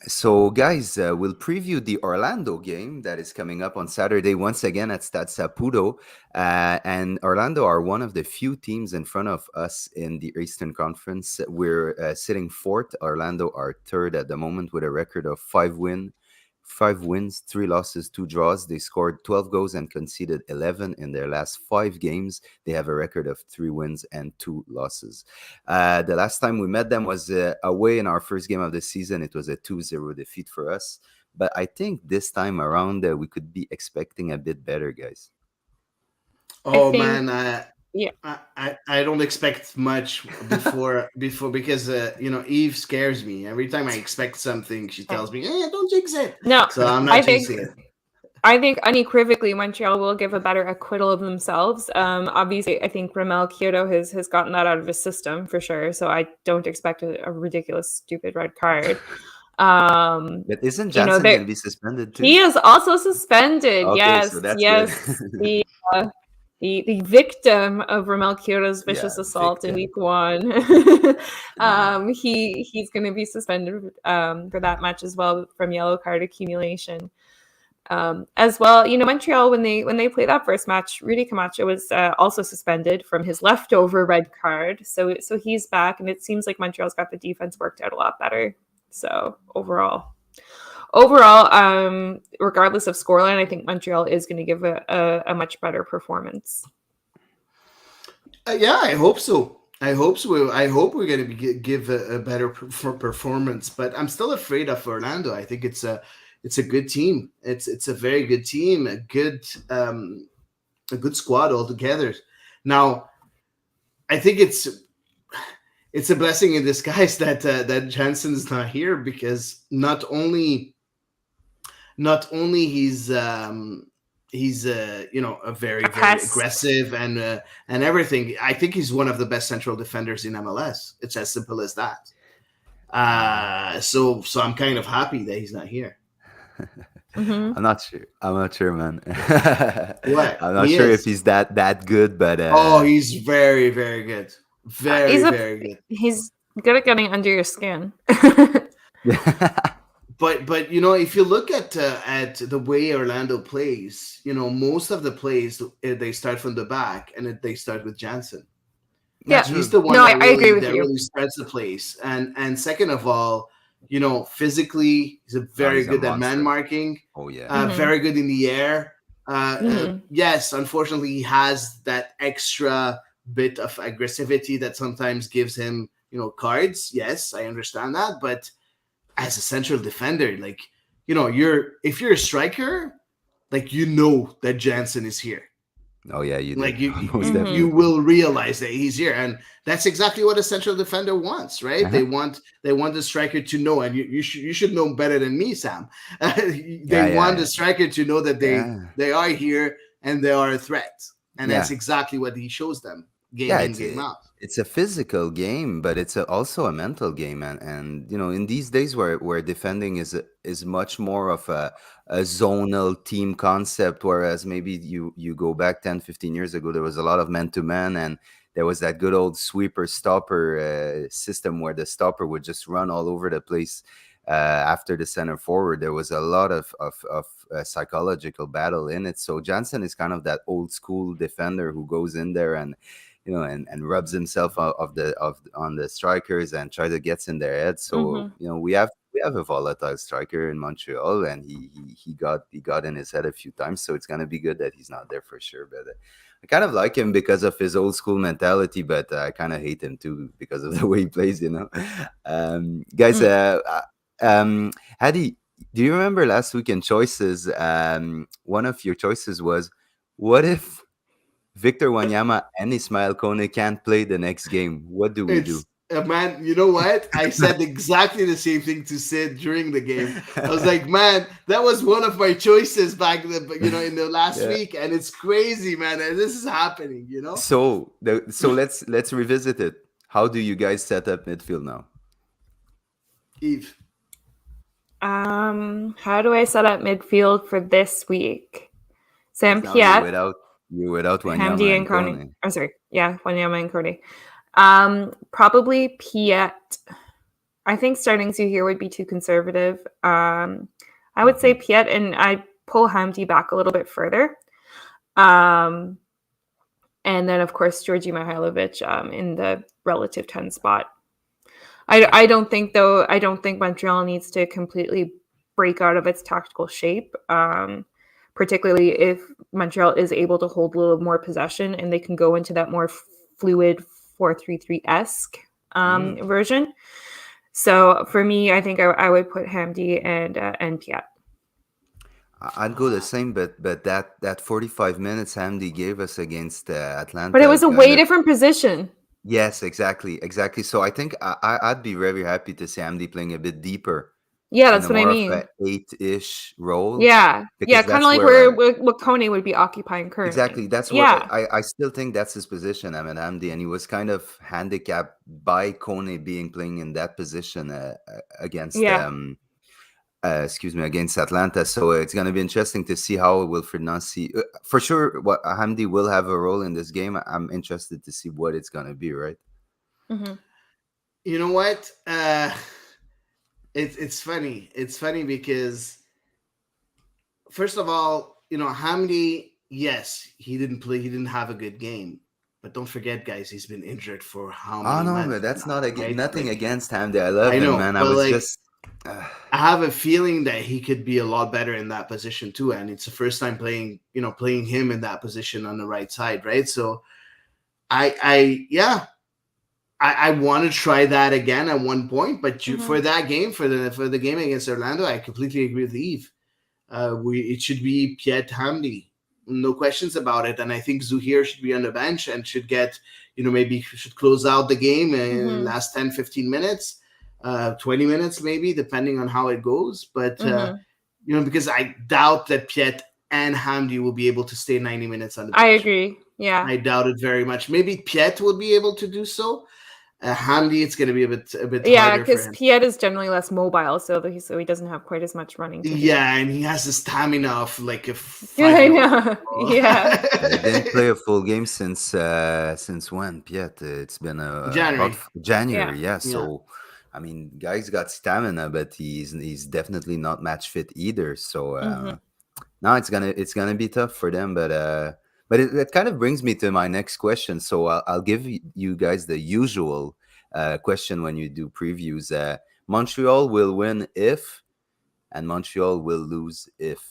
So guys, we'll preview the Orlando game that is coming up on Saturday once again at Stade Saputo, and Orlando are one of the few teams in front of us in the Eastern Conference. We're sitting fourth. Orlando are third at the moment with a record of 5 wins, 3 losses, 2 draws. They scored 12 goals and conceded 11 in their last 5 games. They have a record of 3 wins and 2 losses. The last time we met them was away in our first game of the season. It was a 2-0 defeat for us. But I think this time around we could be expecting a bit better, guys. Oh, man. I don't expect much before because Eve scares me. Every time I expect something, she tells me, don't jinx it. No, so I'm not jinxing it. I think unequivocally Montreal will give a better acquittal of themselves. Obviously, I think Ramel Kyoto has gotten that out of his system for sure. So I don't expect a ridiculous, stupid red card. But isn't Janssen going to be suspended too? He is also suspended. Okay, yes, so that's yes. The victim of Ramel Kyoto's vicious assault in week 1. He's going to be suspended for that match as well from yellow card accumulation. As well, Montreal, when they played that first match, Rudy Camacho was also suspended from his leftover red card. So he's back, and it seems like Montreal's got the defense worked out a lot better. So overall, regardless of scoreline, I think Montreal is going to give a much better performance. I hope so. I hope we're going to give a better performance, but I'm still afraid of Orlando. I think it's a good team. It's a very good team, a good squad altogether. Now, I think it's a blessing in disguise that Janssen's not here, because not only he's a very aggressive and everything. I think he's one of the best central defenders in MLS. It's as simple as that. So I'm kind of happy that he's not here. I'm not sure, man. What? I'm not sure if he's that good, but he's very, very good. Very good. He's good at getting under your skin. But if you look at the way Orlando plays, most of the plays they start from the back and they start with Janssen. Yeah, he's the one that really starts the plays. And second of all, physically, he's very good at man marking. Oh yeah, very good in the air. Yes, unfortunately, he has that extra bit of aggressivity that sometimes gives him, cards. Yes, I understand that, but as a central defender, like, if you're a striker, like, that Janssen is here. Oh yeah, you do. Like you, Most you definitely. will realize that he's here, and that's exactly what a central defender wants, right? Uh-huh. They want the striker to know, and you should know better than me, Sam. They Yeah, want yeah, the striker to know that yeah, they are here and they are a threat, and that's yeah. exactly what he shows them game Yeah, in, game out. it's a physical game, but it's also a mental game, and in these days where defending is much more of a zonal team concept, whereas maybe you go back 10, 15 years ago, there was a lot of man to man, and there was that good old sweeper stopper system where the stopper would just run all over the place after the center forward. There was a lot of psychological battle in it. So Janssen is kind of that old school defender who goes in there and and rubs himself on the strikers and try to gets in their head. So Mm-hmm. we have a volatile striker in Montreal, and he got in his head a few times. So it's gonna be good that he's not there for sure. But I kind of like him because of his old school mentality, but I kind of hate him too because of the way he plays. Guys, Mm. Hady, do you remember last week in choices? One of your choices was, what if Victor Wanyama and Ismail Kone can't play the next game? What do we do? It's man, you know what? I said exactly the same thing to Sid during the game. I was like, man, that was one of my choices back then, in the last Yeah. week, and it's crazy, man. And this is happening, So let's revisit it. How do you guys set up midfield now? Eve. How do I set up midfield for this week? Sam Because now you're Piet, without Hamdi Wanyama and and Coney. Kone. Oh, sorry. Yeah, Wanyama and Cody. Probably Piet. I think starting Zoo here would be too conservative. I would say Piet, and I pull Hamdi back a little bit further. And then, of course, Georgi Mihailovic in the relative 10 spot. I don't think Montreal needs to completely break out of its tactical shape, particularly if Montreal is able to hold a little more possession and they can go into that more fluid 4-3-3-esque version. So for me, I think I would put Hamdi and Piet. I'd go the same, but that 45 minutes Hamdi gave us against Atlanta. But it was a way different position. Yes, exactly. So I think I'd be very happy to see Hamdi playing a bit deeper. Yeah, that's in a what I more mean. of a 8-ish role. Yeah, because kind of that's like where Kone would be occupying currently. Exactly. That's where I still think that's his position, Ahmed Hamdi, and he was kind of handicapped by Kone playing in that position against against Atlanta. So it's going to be interesting to see how Wilfried Nancy, for sure, what Hamdi will have a role in this game. I'm interested to see what it's going to be, right? Mm-hmm. You know what? It's funny. It's funny because, first of all, Hamdi, yes, he didn't play. He didn't have a good game. But don't forget, guys, he's been injured for how many months? No, but that's now, not right? nothing against Hamdi. I love him, man. I was just... I have a feeling that he could be a lot better in that position too, and it's the first time playing him in that position on the right side, right? So, I want to try that again at one point, but for that game, for the game against Orlando, I completely agree with Eve. It should be Piet Hamdi, no questions about it, and I think Zuhir should be on the bench and should get, maybe should close out the game in the last 10, 15 minutes. 20 minutes maybe, depending on how it goes, but because I doubt that Piet and Hamdi will be able to stay 90 minutes on the bench. I agree. Yeah, I doubt it very much. Maybe Piet will be able to do so. Hamdi, it's going to be a bit harder because Piet is generally less mobile, so he doesn't have quite as much running. And he has the stamina of like a 5-year-old. Yeah. He didn't play a full game since when, Piet? It's been January. Yeah. So. I mean, guys got stamina, but he's definitely not match fit either. So now it's gonna be tough for them. But it kind of brings me to my next question. So I'll give you guys the usual question when you do previews. Montreal will win if, and Montreal will lose if.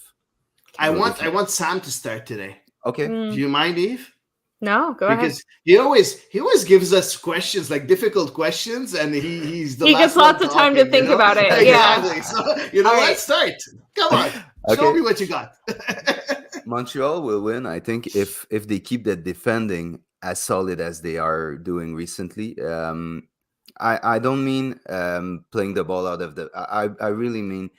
I want Sam to start today. Okay. Do you mind, Eve? No, go ahead. Because he always gives us questions, like difficult questions, and he gets lots of time to think about it. Yeah. Exactly. So what? Start. Come on. Show me what you got. Montreal will win, I think, if they keep the defending as solid as they are doing recently. I don't mean playing the ball out of the. I really mean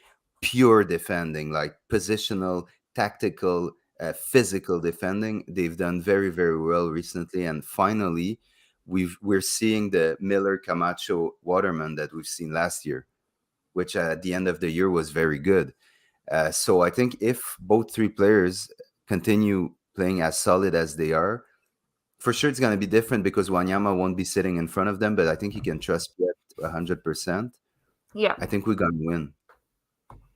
pure defending, like positional, tactical, physical defending. They've done very very well recently, and finally, we're seeing the Miller Camacho Waterman that we've seen last year, which at the end of the year was very good. So I think if both three players continue playing as solid as they are, for sure it's going to be different because Wanyama won't be sitting in front of them. But I think he can trust Piet 100%. Yeah. I think we're going to win.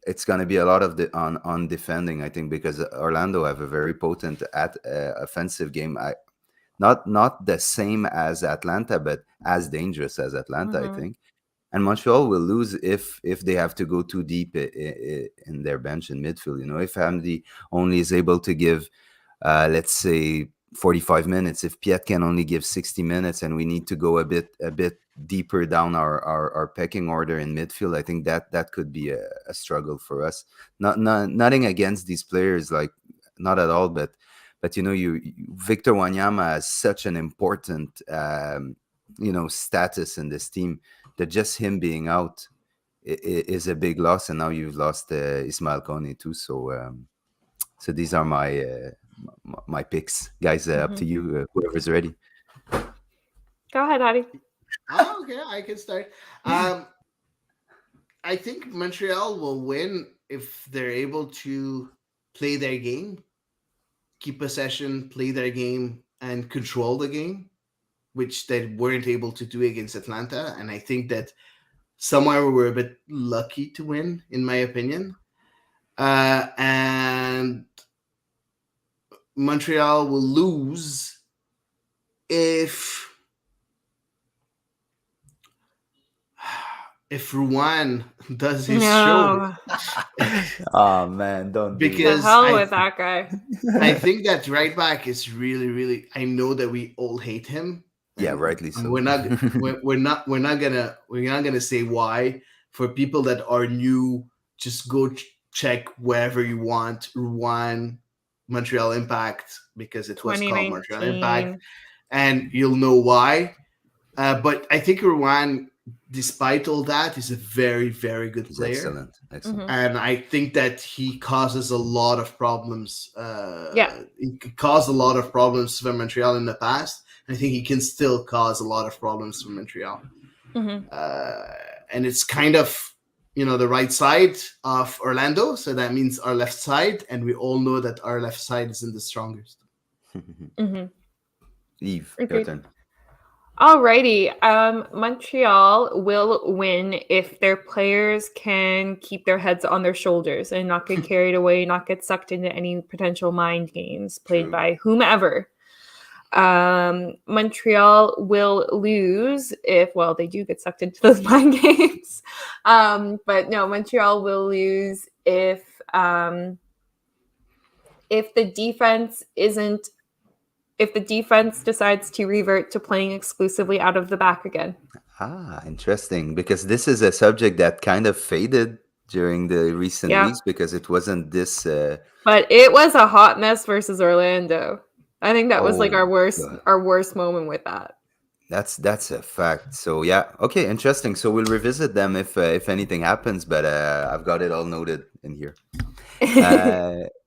It's going to be a lot of on defending. I think because Orlando have a very potent offensive game. Not the same as Atlanta, but as dangerous as Atlanta. I think. And Montreal will lose if they have to go too deep in their bench in midfield. If Hamdi only is able to give, let's say, 45 minutes, if Piet can only give 60 minutes, and we need to go a bit deeper down our pecking order in midfield, I think that could be a struggle for us. Nothing against these players, like not at all, but Victor Wanyama has such an important status in this team that just him being out is a big loss, and now you've lost Ismail Kone too. So these are my picks, guys. Up to you, whoever's ready. Go ahead, Hady. Okay, I can start. I think Montreal will win if they're able to play their game, keep possession, play their game, and control the game, which they weren't able to do against Atlanta. And I think that somewhere we're a bit lucky to win, in my opinion. And Montreal will lose if Ruan does his show. Oh man, don't because the hell with that guy. I think that right back is really, really. I know that we all hate him. Yeah, rightly so. We're not gonna say why. For people that are new, just go check wherever you want Ruan Montreal Impact, because it was called Montreal Impact, and you'll know why. But I think Ruan, despite all that, is a very, very good player. Excellent. And I think that he causes a lot of problems. He caused a lot of problems for Montreal in the past. I think he can still cause a lot of problems for Montreal. And it's kind of, the right side of Orlando. So that means our left side. And we all know that our left side isn't the strongest. Yves, your turn. Alrighty. Montreal will win if their players can keep their heads on their shoulders and not get carried away, not get sucked into any potential mind games played by whomever. Montreal will lose if they do get sucked into those mind games. But no, Montreal will lose if the defense decides to revert to playing exclusively out of the back again. Interesting, because this is a subject that kind of faded during the recent weeks because it wasn't this. But it was a hot mess versus Orlando. I think that was our worst moment with that. That's a fact. So yeah, okay, interesting. So we'll revisit them if anything happens. But I've got it all noted in here.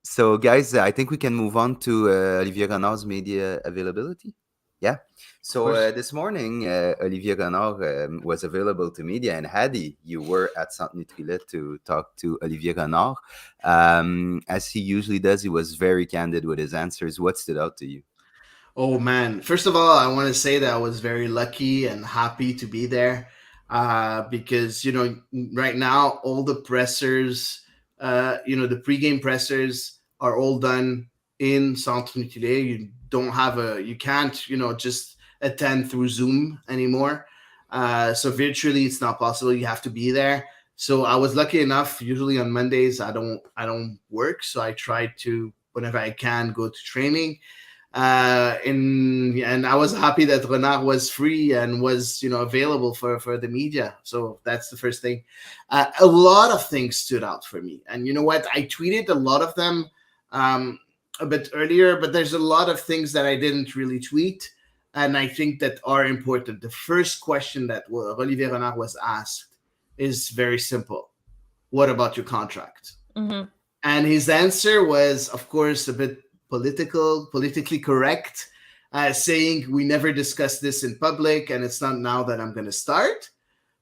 So guys, I think we can move on to Olivier Renard's media availability. Yeah. So this morning, Olivier Renard was available to media, and Hady, you were at Centre Nutrilet to talk to Olivier Renard. As he usually does, he was very candid with his answers. What stood out to you? Oh man! First of all, I want to say that I was very lucky and happy to be there because right now all the pressers, the pregame pressers are all done in Centre Nutrilet. You can't just attend through Zoom anymore. So virtually it's not possible. You have to be there. So I was lucky enough. Usually on Mondays I don't work, so I try to, whenever I can, go to training. And I was happy that Renard was free and was available for the media. So that's the first thing. A lot of things stood out for me, and you know what? I tweeted a lot of them. a bit earlier, but there's a lot of things that I didn't really tweet, and I think that are important. The first question that Olivier Renard was asked is very simple: "What about your contract?" Mm-hmm. And his answer was, of course, a bit politically correct, saying, "We never discussed this in public, and it's not now that I'm going to start."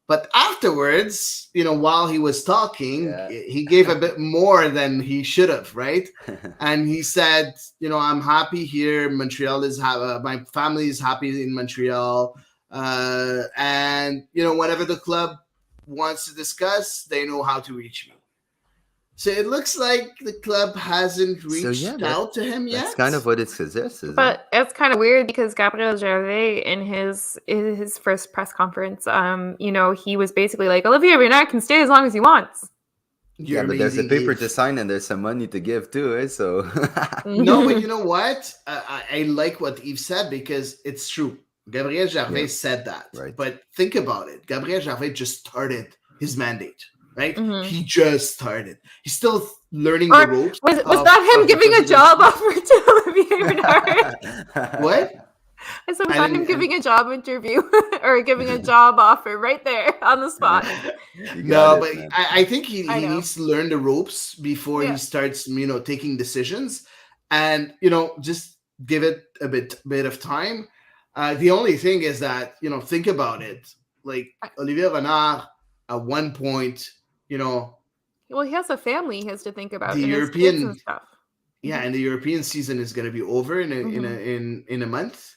But afterwards, while he was talking, Yeah. he gave a bit more than he should have, right? And he said, "I'm happy here. Montreal is my family is happy in Montreal, and whatever the club wants to discuss, they know how to reach me." So it looks like the club hasn't So yeah, reached out to him that's yet. kind of what it suggests, isn't it? But it's kind of weird because Gabriel Gervais in his first press conference, he was basically like, Olivier Renard can stay as long as he wants. You're Yeah, but there's a amazing, paper Yves. to sign and there's some money to give too, eh? So No, but you know what? I like what Yves said because it's true. Gabriel Gervais Yeah. said that. Right. But think about it. Gabriel Gervais just started his mandate, right? Mhm. He just started. He's still learning Or the ropes. was that him of the giving a presidency. job offer to Olivier Renard? What? I saw I him didn't- giving a job interview or giving a job offer right there on the spot. You No, got but it, man. I think he I know. needs to learn the ropes before Yeah. he starts, taking decisions, and just give it a bit of time. The only thing is that think about it, like Olivier Renard at one point, Well, he has a family he has to think about The and his kids European- and stuff. yeah, and the European season is going to be over in a month,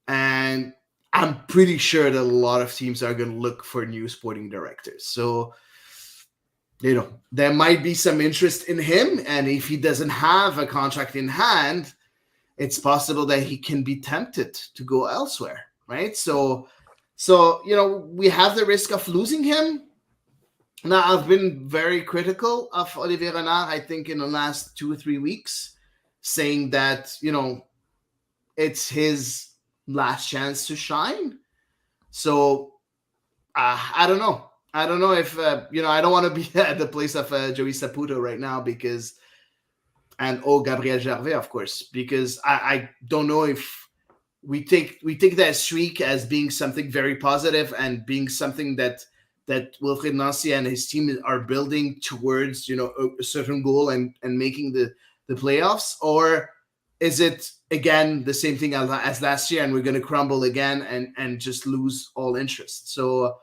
and I'm pretty sure that a lot of teams are going to look for new sporting directors. So, there might be some interest in him, and if he doesn't have a contract in hand, it's possible that he can be tempted to go elsewhere, right? So we have the risk of losing him. Now, I've been very critical of Olivier Renard, I think, in the last 2 or 3 weeks, saying that, it's his last chance to shine. So, I don't know. I don't know if, I don't want to be at the place of Joey Saputo right now because, and Gabriel Gervais, of course, because I don't know if we take that streak as being something very positive and being something that Wilfried Nancy and his team are building towards, a certain goal and making the playoffs, or is it again the same thing as last year and we're going to crumble again and just lose all interest? So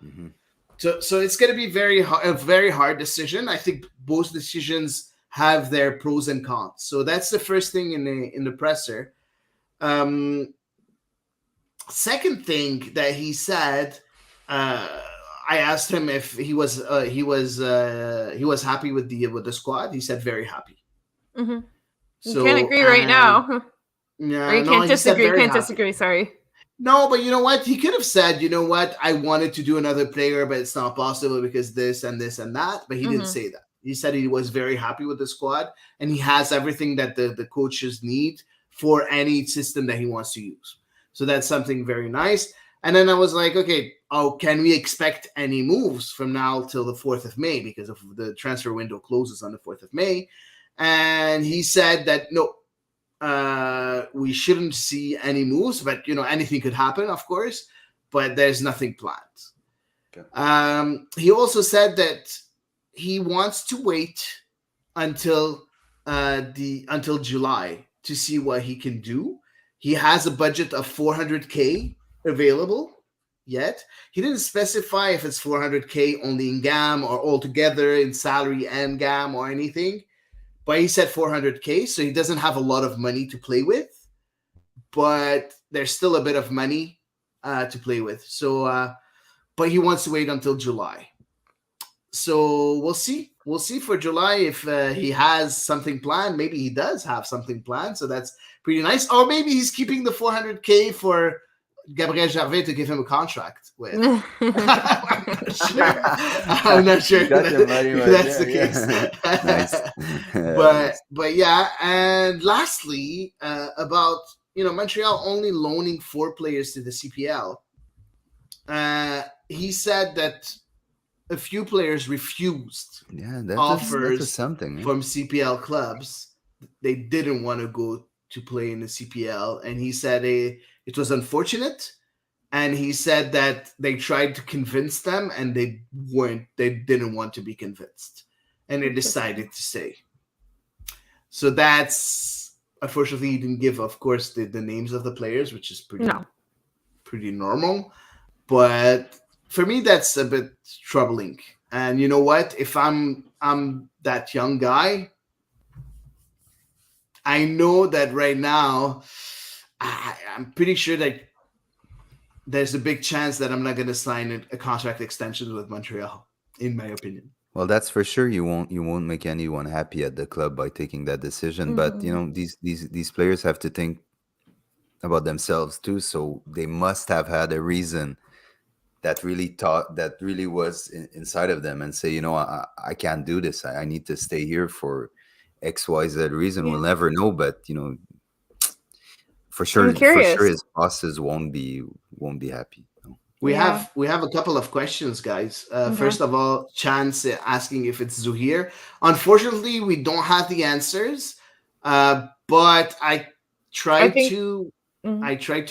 so it's going to be a very hard decision. I think both decisions have their pros and cons. So that's the first thing in the presser. Second thing that he said, I asked him if he was happy with the squad. He said very happy. Mm-hmm. You So, can't agree right now. Yeah, Or you no, can't he said disagree. very Can't happy. disagree. Sorry. No, but you know what? He could have said, I wanted to do another player, but it's not possible because this and this and that. But he didn't say that. He said he was very happy with the squad and he has everything that the coaches need for any system that he wants to use. So that's something very nice. And then I was like, okay, can we expect any moves from now till the 4th of May? Because of the transfer window closes on the 4th of May. And he said that, no, we shouldn't see any moves, but anything could happen, of course, but there's nothing planned. Okay. He also said that he wants to wait until July to see what he can do. He has a budget of 400K available yet. He didn't specify if it's 400K only in GAM or altogether in salary and GAM or anything. But he said 400K, so he doesn't have a lot of money to play with, but there's still a bit of money to play with. So, but he wants to wait until July. So we'll see. We'll see for July if he has something planned. Maybe he does have something planned, so that's pretty nice. Or maybe he's keeping the 400K for Gabriel Gervais to give him a contract with. I'm not sure if that's the case. Nice. But yeah, and lastly, about Montreal only loaning 4 players to the CPL. He said that a few players refused that offers was something from CPL clubs. they didn't want to go to play in the CPL, and he said it was unfortunate, and he said that they tried to convince them, and they didn't want to be convinced, and they decided to stay. So that's, unfortunately, he didn't give, of course, the names of the players, which is pretty normal. But for me, that's a bit troubling. And you know what? If I'm that young guy, I know that right now, I'm pretty sure that there's a big chance that I'm not going to sign a contract extension with Montreal, in my opinion. Well, that's for sure. You won't make anyone happy at the club by taking that decision. But these players have to think about themselves too. So they must have had a reason that really was inside of them, and say, I can't do this. I need to stay here for XYZ reason. We'll never know, but for sure, his bosses won't be happy. We have a couple of questions, guys. First of all, Chance asking if it's Zuhir. Unfortunately, we don't have the answers, but I tried to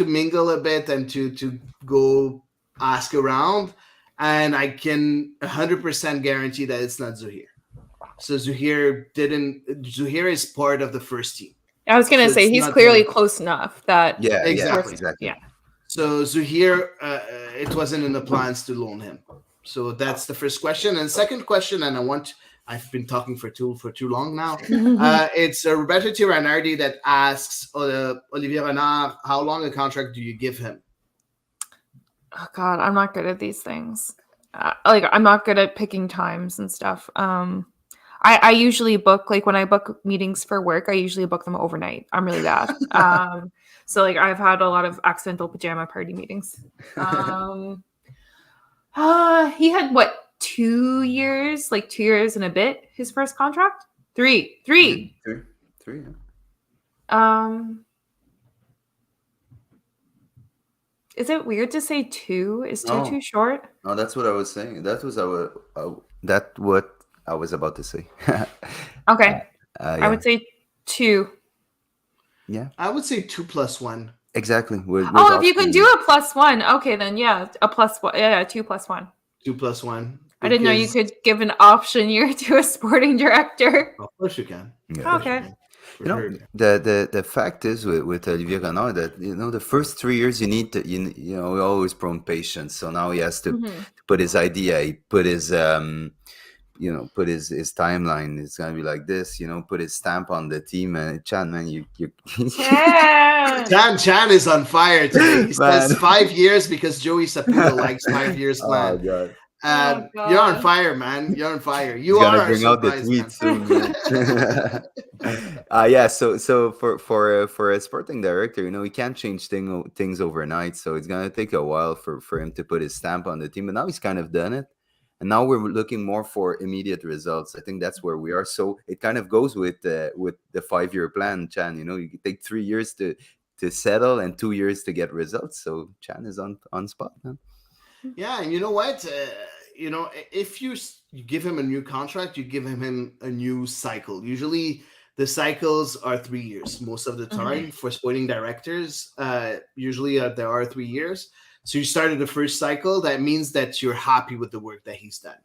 mingle a bit and to go ask around, and I can 100% guarantee that it's not Zuhir. So Zuhir is part of the first team. I was going to say he's clearly close enough that exactly. So Zuhir, it wasn't in the plans to loan him. So that's the first question. And second question, and I've been talking for too long now. It's Roberto Tiranardi that asks Olivier Renard, how long a contract do you give him? Oh God, I'm not good at these things. I'm not good at picking times and stuff. I usually book, when I book meetings for work, I usually book them overnight. I'm really bad. So I've had a lot of accidental pajama party meetings. He had 2 years, 2 years and a bit, his first contract? Three. Is it weird to say 2? Is 2 too short? No, that's what I was saying. That was what I was about to say. Okay. I would say 2. Yeah. I would say 2 + 1. Exactly. If you can do a +1, okay, then yeah, a +1. Yeah, 2 + 1. 2 + 1. I didn't know you could give an option year to a sporting director. Of course you can. Yeah, okay. The fact is with Olivier Renard that the first 3 years you need to we always prone patience. So now he has to put his idea, he put his put his timeline. It's gonna be like this, put his stamp on the team. And Chan, man, you Chan is on fire today. He says 5 years because Joey Saputo likes 5 years plan. Oh, God. You're on fire, man. You're on fire. You He's are bring out the tweet soon, man. So for a sporting director, he can't change things overnight. So it's gonna take a while for him to put his stamp on the team. But now he's kind of done it. And now we're looking more for immediate results. I think that's where we are. So it kind of goes with the 5-year plan, Chan. You take 3 years to settle and 2 years to get results. So Chan is on spot, man. Yeah, and you know what? If you give him a new contract, you give him a new cycle. Usually the cycles are 3 years most of the time for sporting directors. Usually there are 3 years. So you started the first cycle. That means that you're happy with the work that he's done.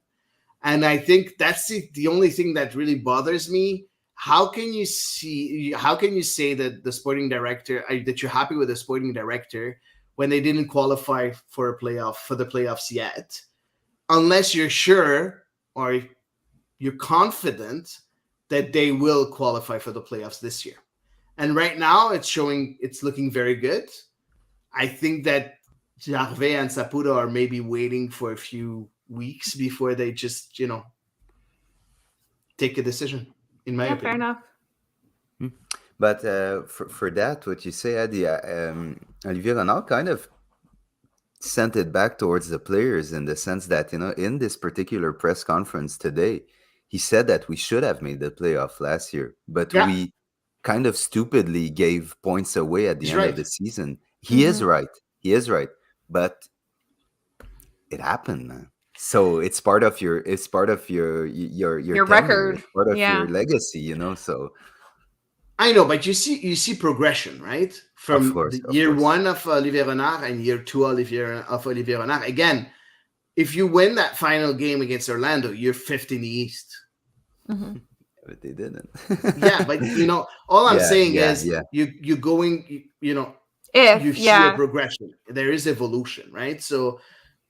And I think that's the only thing that really bothers me. How can you say that the sporting director, that you're happy with the sporting director when they didn't qualify for the playoffs yet, unless you're sure or you're confident that they will qualify for the playoffs this year? And right now it's looking very good. I think that Gervais and Saputo are maybe waiting for a few weeks before they just, take a decision, in my opinion. Fair enough. But for that, what you say, Hady, Olivier Renard kind of sent it back towards the players in the sense that, in this particular press conference today, he said that we should have made the playoff last year, but we kind of stupidly gave points away at the end of the season. He is right. But it happened, man. So it's part of your tenure. record. It's part of your legacy, So I know, but you see progression, right? Of From course, the of year course. one of Olivier Renard and year two Olivier Renard. Again, if you win that final game against Orlando, you're fifth in the East. Mhm. But they didn't. Yeah, but all I'm Yeah, saying yeah, is yeah. you going, you If see a yeah. progression. There is evolution, right? So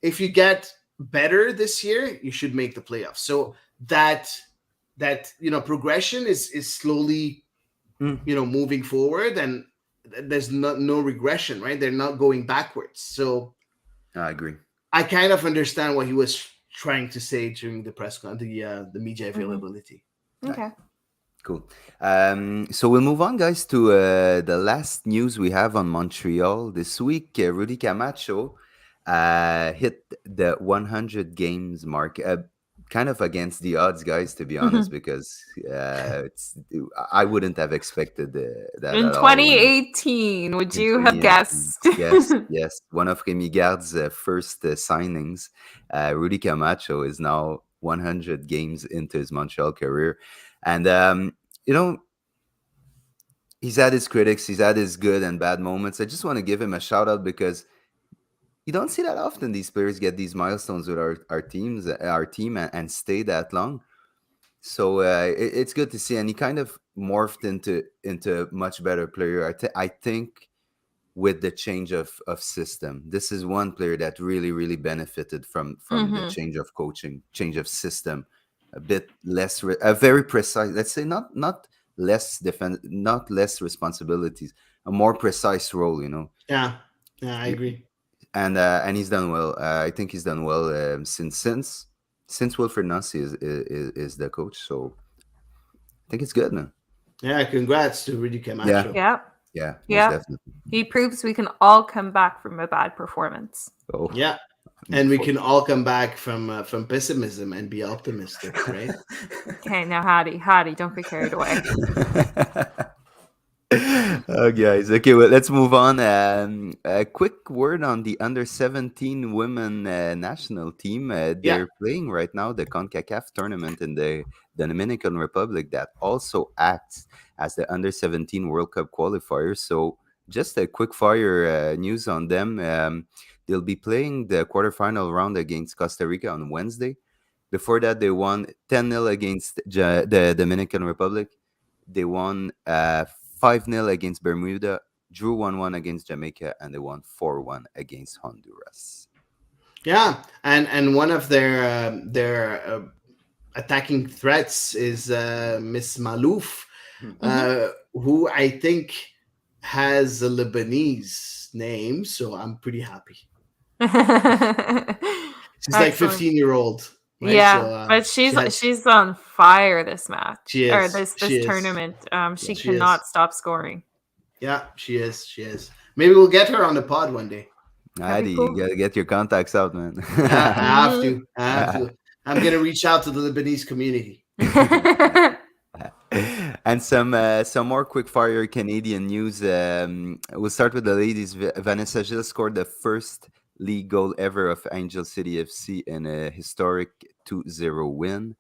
if you get better this year, you should make the playoffs. So that progression is slowly Mm, moving forward, and there's no regression, right? They're not going backwards. So I agree. I kind of understand what he was trying to say during the press con the media Mhm. availability. Right. Okay. Cool. So we'll move on, guys, to the last news we have on Montreal this week. Rudy Camacho hit the 100 games mark, kind of against the odds, guys, to be honest, because I wouldn't have expected that In at all. 2018, would In you have 2018. guessed? Yes, yes. One of Remy Garde's first signings, Rudy Camacho, is now 100 games into his Montreal career. And, you know, he's had his critics, he's had his good and bad moments. I just want to give him a shout out because you don't see that often these players get these milestones with our teams, our team, and stay that long. So it's good to see. And he kind of morphed into a much better player. I think with the change of system. This is one player that really benefited from the Mhm. change of coaching, change of system, a bit less, a very precise. Let's say not less defend, not less responsibilities, a more precise role. Yeah, yeah, I Y- agree. and he's done well. I think he's done well since Wilfred Nancy is the coach. So I think it's good, man. Yeah, congrats to Rudy Yeah, Camacho. Yep. yeah, most Yep. definitely. He proves we can all come back from a bad performance. Oh, Yeah, and we can all come back from pessimism and be optimistic, right? Okay, now Hady, don't get carried away. Oh, guys. Okay, well, let's move on. A quick word on the under 17 women national team. Yeah, They're playing right now the CONCACAF tournament in the Dominican Republic that also acts as the under 17 World Cup qualifier. So, just a quick fire news on them. They'll be playing the quarterfinal round against Costa Rica on Wednesday. Before that, they won 10-0 against the Dominican Republic. They won 5-0 against Bermuda, drew 1-1 against Jamaica, and they won 4-1 against Honduras. yeah, and one of their attacking threats is Miss Malouf, Mhm. who I think has a Lebanese name, so I'm pretty happy. She's like Excellent. 15-year-old, right? So Yeah, but she has, she's on fire this match she or is, this she is, tournament. yeah, She she is, cannot stop scoring. yeah, she is, she is. Maybe we'll get her on the pod one day. That'd be Adi, you cool. gotta get your contacts out, man. I have Mhm. to, I have to. I'm gonna reach out to the Lebanese community. And some more quick fire Canadian news. We'll start with the ladies. Vanessa Gilles scored the first league goal ever of Angel City FC in a historic 2-0 win.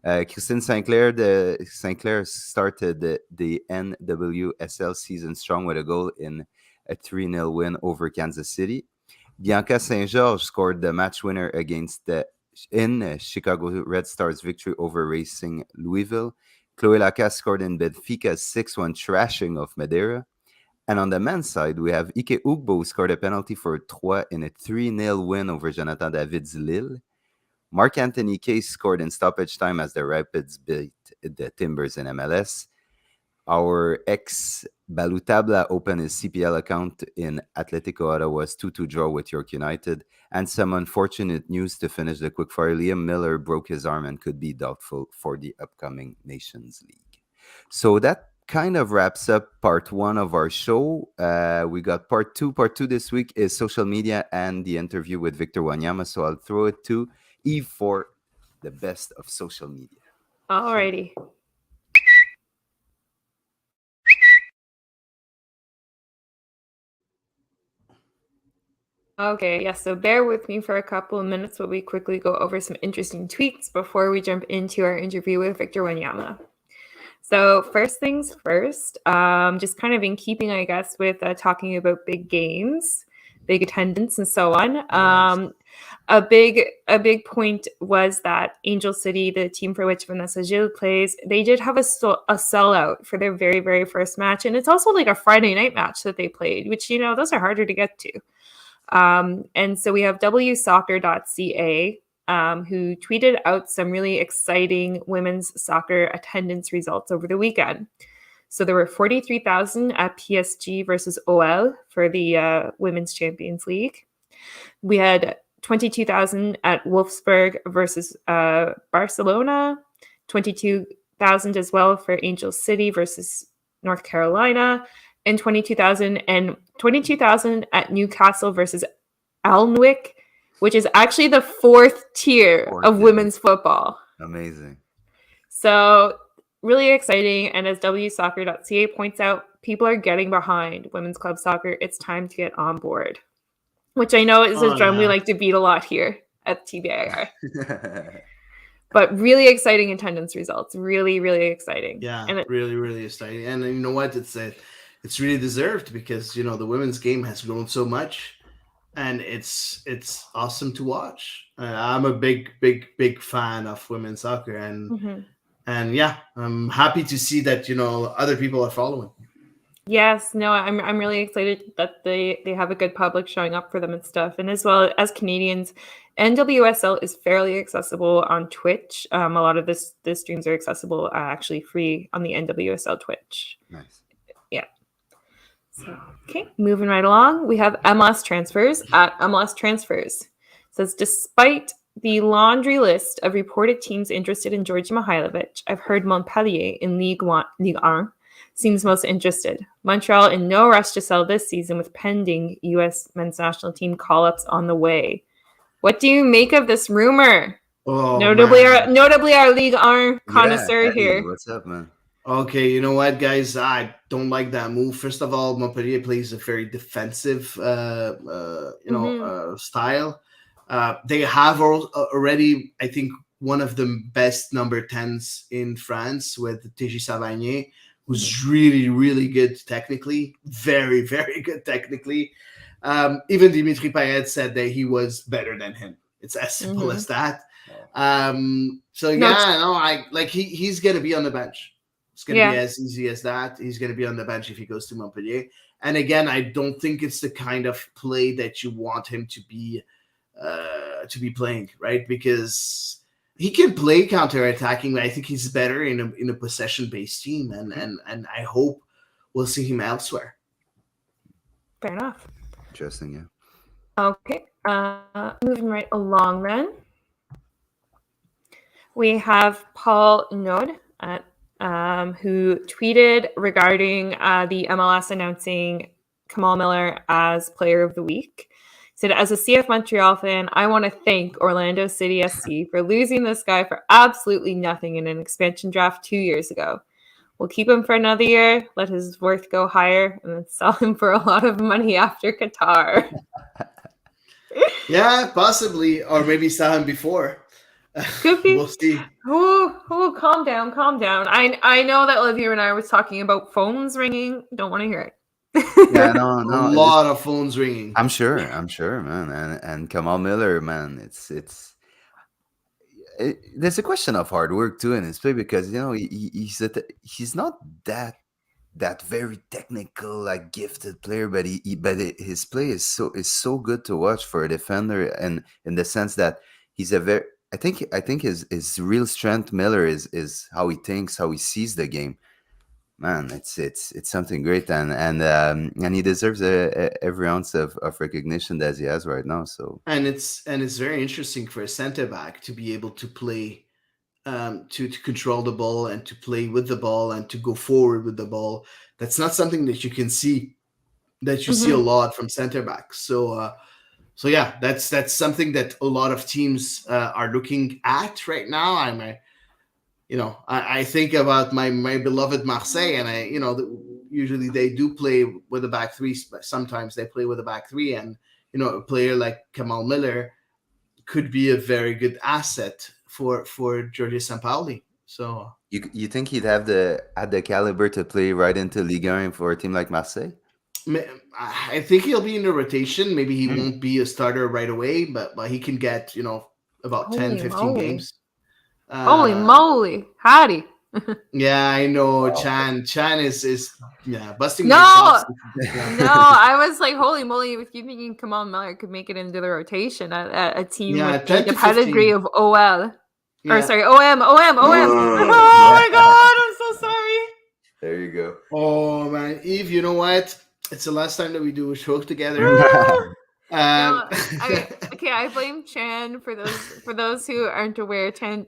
Christine Sinclair started the NWSL season strong with a goal in a 3-0 win over Kansas City. Bianca Saint George scored the match winner against the Chicago Red Stars victory over Racing Louisville. Chloe Lacasse scored in Benfica's 6-1 trashing of Madeira. And on the men's side, we have Ike Ugbo who scored a penalty for Troyes in a 3-0 win over Jonathan David's Lille. Mark Anthony Case scored in stoppage time as the Rapids beat the Timbers in MLS. Our ex Balutabla opened his CPL account in Atletico Ottawa's 2-2 draw with York United. And some unfortunate news to finish the quickfire. Liam Miller broke his arm and could be doubtful for the upcoming Nations League. So that kind of wraps up part one of our show. We got part two. Part two this week is social media and the interview with Victor Wanyama. So I'll throw it to Eve for the best of social media. Alrighty. Okay, yes, so bear with me for a couple of minutes while we quickly go over some interesting tweets before we jump into our interview with Victor Wanyama. So first things first, just kind of in keeping, I guess, with talking about big games, big attendance, and so on. A big point was that Angel City, the team for which Vanessa Gilles plays, they did have a sellout for their very, very first match, and it's also like a Friday night match that they played, which those are harder to get to. And so we have wsoccer.ca. Who tweeted out some really exciting women's soccer attendance results over the weekend. So there were 43,000 at PSG versus OL for the Women's Champions League. We had 22,000 at Wolfsburg versus Barcelona, 22,000 as well for Angel City versus North Carolina, and 22,000 at Newcastle versus Alnwick, which is actually the fourth tier of women's football. Amazing. So really exciting. And as wsoccer.ca points out, people are getting behind women's club soccer. It's time to get on board, which I know is a drum we like to beat a lot here at TBIR. But really exciting attendance results. Really, really exciting. Yeah, and really, really exciting. And you know what? It's really deserved because, the women's game has grown so much. And it's awesome to watch. I'm a big fan of women's soccer, and yeah, I'm happy to see that other people are following. Yes, no, I'm really excited that they have a good public showing up for them and stuff. And as well as Canadians, NWSL is fairly accessible on Twitch. A lot of the streams are accessible actually free on the NWSL Twitch. Nice. Yeah. So, okay, moving right along, we have MLS Transfers at MLS Transfers. It says, despite the laundry list of reported teams interested in Georgi Mihailovic, I've heard Montpellier in Ligue 1 seems most interested. Montreal in no rush to sell this season with pending U.S. men's national team call-ups on the way. What do you make of this rumor? Notably our Ligue 1 connoisseur here. What's up, man? Okay, you know what, guys? I don't like that move. First of all, Montpellier plays a very defensive, style. They have already, I think, one of the best number 10s in France with TJ Savanier, who's really, really good technically. Very, very good technically. Even Dimitri Payet said that he was better than him. It's as simple as that. He's going to be on the bench. It's going to be as easy as that. He's going to be on the bench if he goes to Montpellier. And again, I don't think it's the kind of play that you want him to be playing, right? Because he can play counter-attacking, but I think he's better in a possession-based team. And I hope we'll see him elsewhere. Fair enough. Interesting, yeah. Okay. Moving right along then. We have Paul Nod at who tweeted regarding the MLS announcing Kamal Miller as Player of the Week. He said, as a CF Montreal fan, I want to thank Orlando City SC for losing this guy for absolutely nothing in an expansion draft 2 years ago. We'll keep him for another year, let his worth go higher, and then sell him for a lot of money after Qatar. Yeah, possibly. Or maybe sell him before. Could be. We'll see. Oh, calm down. I know that Olivia and I was talking about phones ringing. Don't want to hear it. Yeah, no. A lot of phones ringing. I'm sure, man. And Kamal Miller, man, there's a question of hard work too in his play because he's not that very technical, like gifted player, but his play is so good to watch for a defender, and in the sense that he's a very I think his real strength, Miller, is how he thinks, how he sees the game. Man, it's something great, and he deserves every ounce of recognition that he has right now. So and it's very interesting for a center back to be able to play, to control the ball and to play with the ball and to go forward with the ball. That's not something that you can see see a lot from center backs. So yeah, that's something that a lot of teams are looking at right now. I think about my beloved Marseille, and usually they do play with a back three. Sometimes they play with a back three, and a player like Kamal Miller could be a very good asset for Georgia Sampaoli. So You think he'd have the caliber to play right into Ligue 1 for a team like Marseille? I think he'll be in the rotation. Maybe he Mm. won't be a starter right away, but he can get, about 10, Holy 15 moly. games. Holy moly. Hady. Yeah, I know. Wow. Chan is busting No, my chops. no, I was like, holy moly, if you thinking Kamal Miller could make it into the rotation at a team Yeah, with 10 like, to a pedigree 15. of OL. Or Yeah. sorry, OM. Oh my god, I'm so sorry. There you go. Oh man, Eve, you know what? It's the last time that we do a show together. No, I blame Chan for those who aren't aware. Chan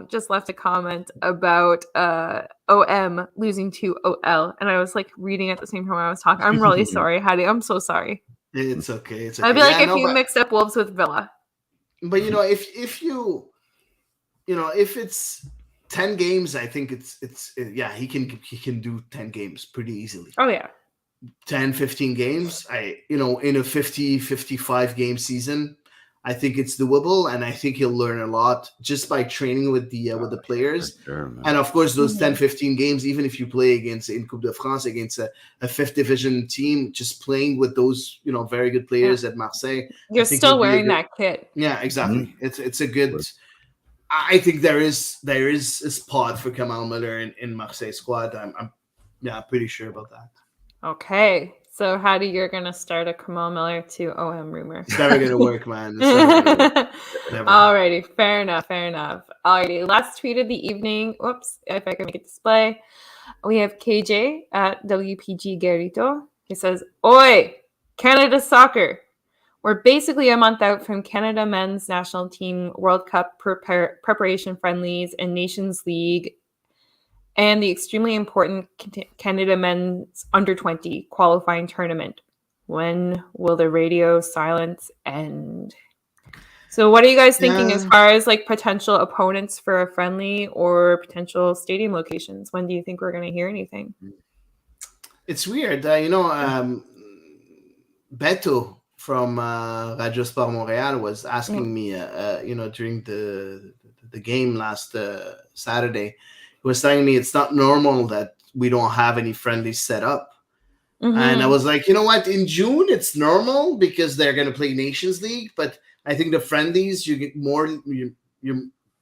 just left a comment about OM losing to OL, and I was like reading at the same time I was talking. I'm really sorry, Hady. I'm so sorry. It's okay. It's okay. I'd be like Yeah, if no, you mixed up Wolves with Villa. but if you if it's 10 games, I think he can do 10 games pretty easily. Oh yeah. 10, 15 games. In a 50, 55 game season, I think it's doable, and I think he'll learn a lot just by training with the players. Sure, And of course, those 10, 15 games, even if you play against in Coupe de France against a fifth division team, just playing with those very good players at Marseille, you're still wearing that kit. Yeah, exactly. It's a good. I think there is a spot for Kamal Miller in Marseille squad. I'm pretty sure about that. Okay, so Hady, you're gonna start a Kamal Miller to OM rumor. It's never gonna work, man. It's never gonna work. Never. Alrighty, fair enough. Alrighty, last tweet of the evening. Whoops, if I can make it display. We have KJ at WPG Garito. He says, "Oi, Canada soccer. We're basically a month out from Canada men's national team World Cup preparation friendlies and Nations League and the extremely important Canada men's under-20 qualifying tournament. When will the radio silence end?" So what are you guys thinking as far as like potential opponents for a friendly or potential stadium locations? When do you think we're going to hear anything? It's weird. Beto from Radio Sport Montreal was asking me, during the game last Saturday, he was telling me it's not normal that we don't have any friendlies set up. And I was like, you know what? In June, it's normal because they're going to play Nations League. But I think the friendlies, you get more,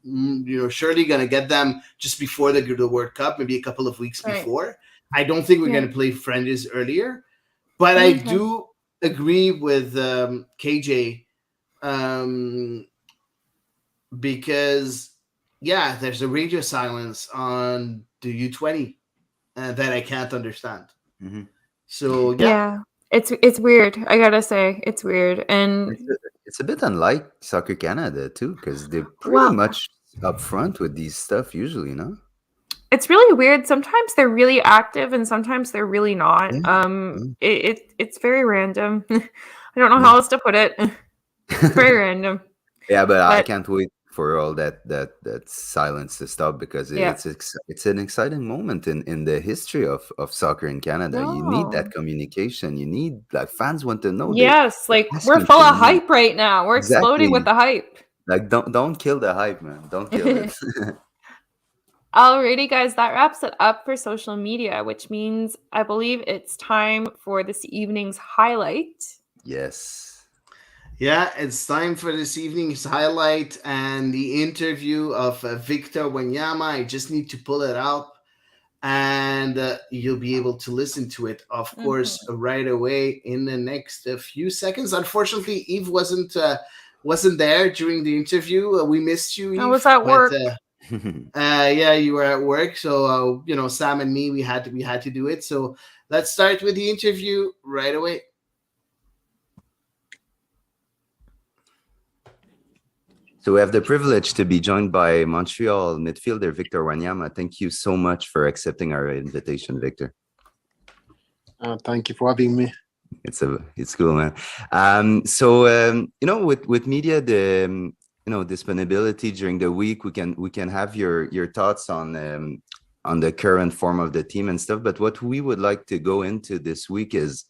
you're surely going to get them just before the World Cup, maybe a couple of weeks before. I don't think we're going to play friendlies earlier. But I do agree with KJ because, there's a radio silence on the U20 that I can't understand. Mm-hmm. So it's weird. I gotta say, it's weird, and it's a bit unlike Soccer Canada too, because they're pretty much upfront with these stuff usually, no? It's really weird. Sometimes they're really active, and sometimes they're really not. It's very random. I don't know how else to put it. It's very random. Yeah, but I can't wait for all that silence to stop because it's an exciting moment in the history of soccer in Canada. You need that communication. You need fans want to know. Yes, we're full of hype right now. We're exploding with the hype. Don't kill the hype, man. Don't kill it. Alrighty, guys, that wraps it up for social media, which means I believe it's time for this evening's highlight. Yes. Yeah, it's time for this evening's highlight and the interview of Victor Wanyama. I just need to pull it up and you'll be able to listen to it, of course, right away in the next few seconds. Unfortunately, Eve wasn't there during the interview. We missed you, Eve. I was at work. You were at work. So, Sam and me, we had to do it. So let's start with the interview right away. So we have the privilege to be joined by Montreal midfielder Victor Wanyama. Thank you so much for accepting our invitation, Victor. Thank you for having me. It's cool, man. With media, the disponibility during the week, we can have your thoughts on the current form of the team and stuff. But what we would like to go into this week is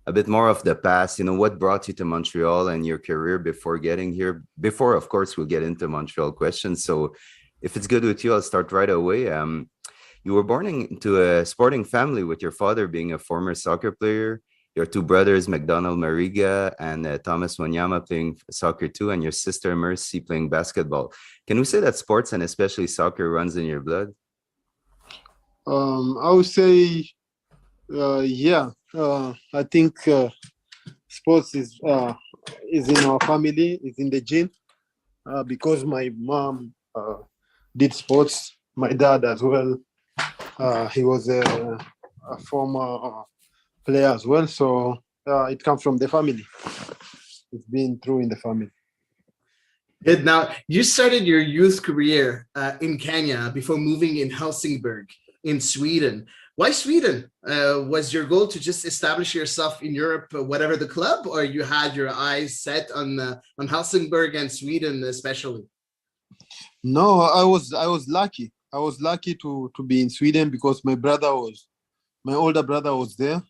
a bit more of the past, what brought you to Montreal and your career before getting here. Before, of course, we'll get into Montreal questions. So if it's good with you, I'll start right away. You were born into a sporting family with your father being a former soccer player, your two brothers, McDonald Mariga and Thomas Wanyama, playing soccer too, and your sister Mercy playing basketball. Can we say that sports and especially soccer runs in your blood? I would say, yeah. I think sports is in our family, is in the gene. Because my mom did sports, my dad as well. He was a former player as well, so it comes from the family. It's been through in the family. Good. Now, you started your youth career in Kenya before moving in Helsingborg in Sweden. Why Sweden? Was your goal to just establish yourself in Europe, whatever the club, or you had your eyes set on Helsingborg and Sweden especially? No, I was lucky. I was lucky to be in Sweden because my older brother was there.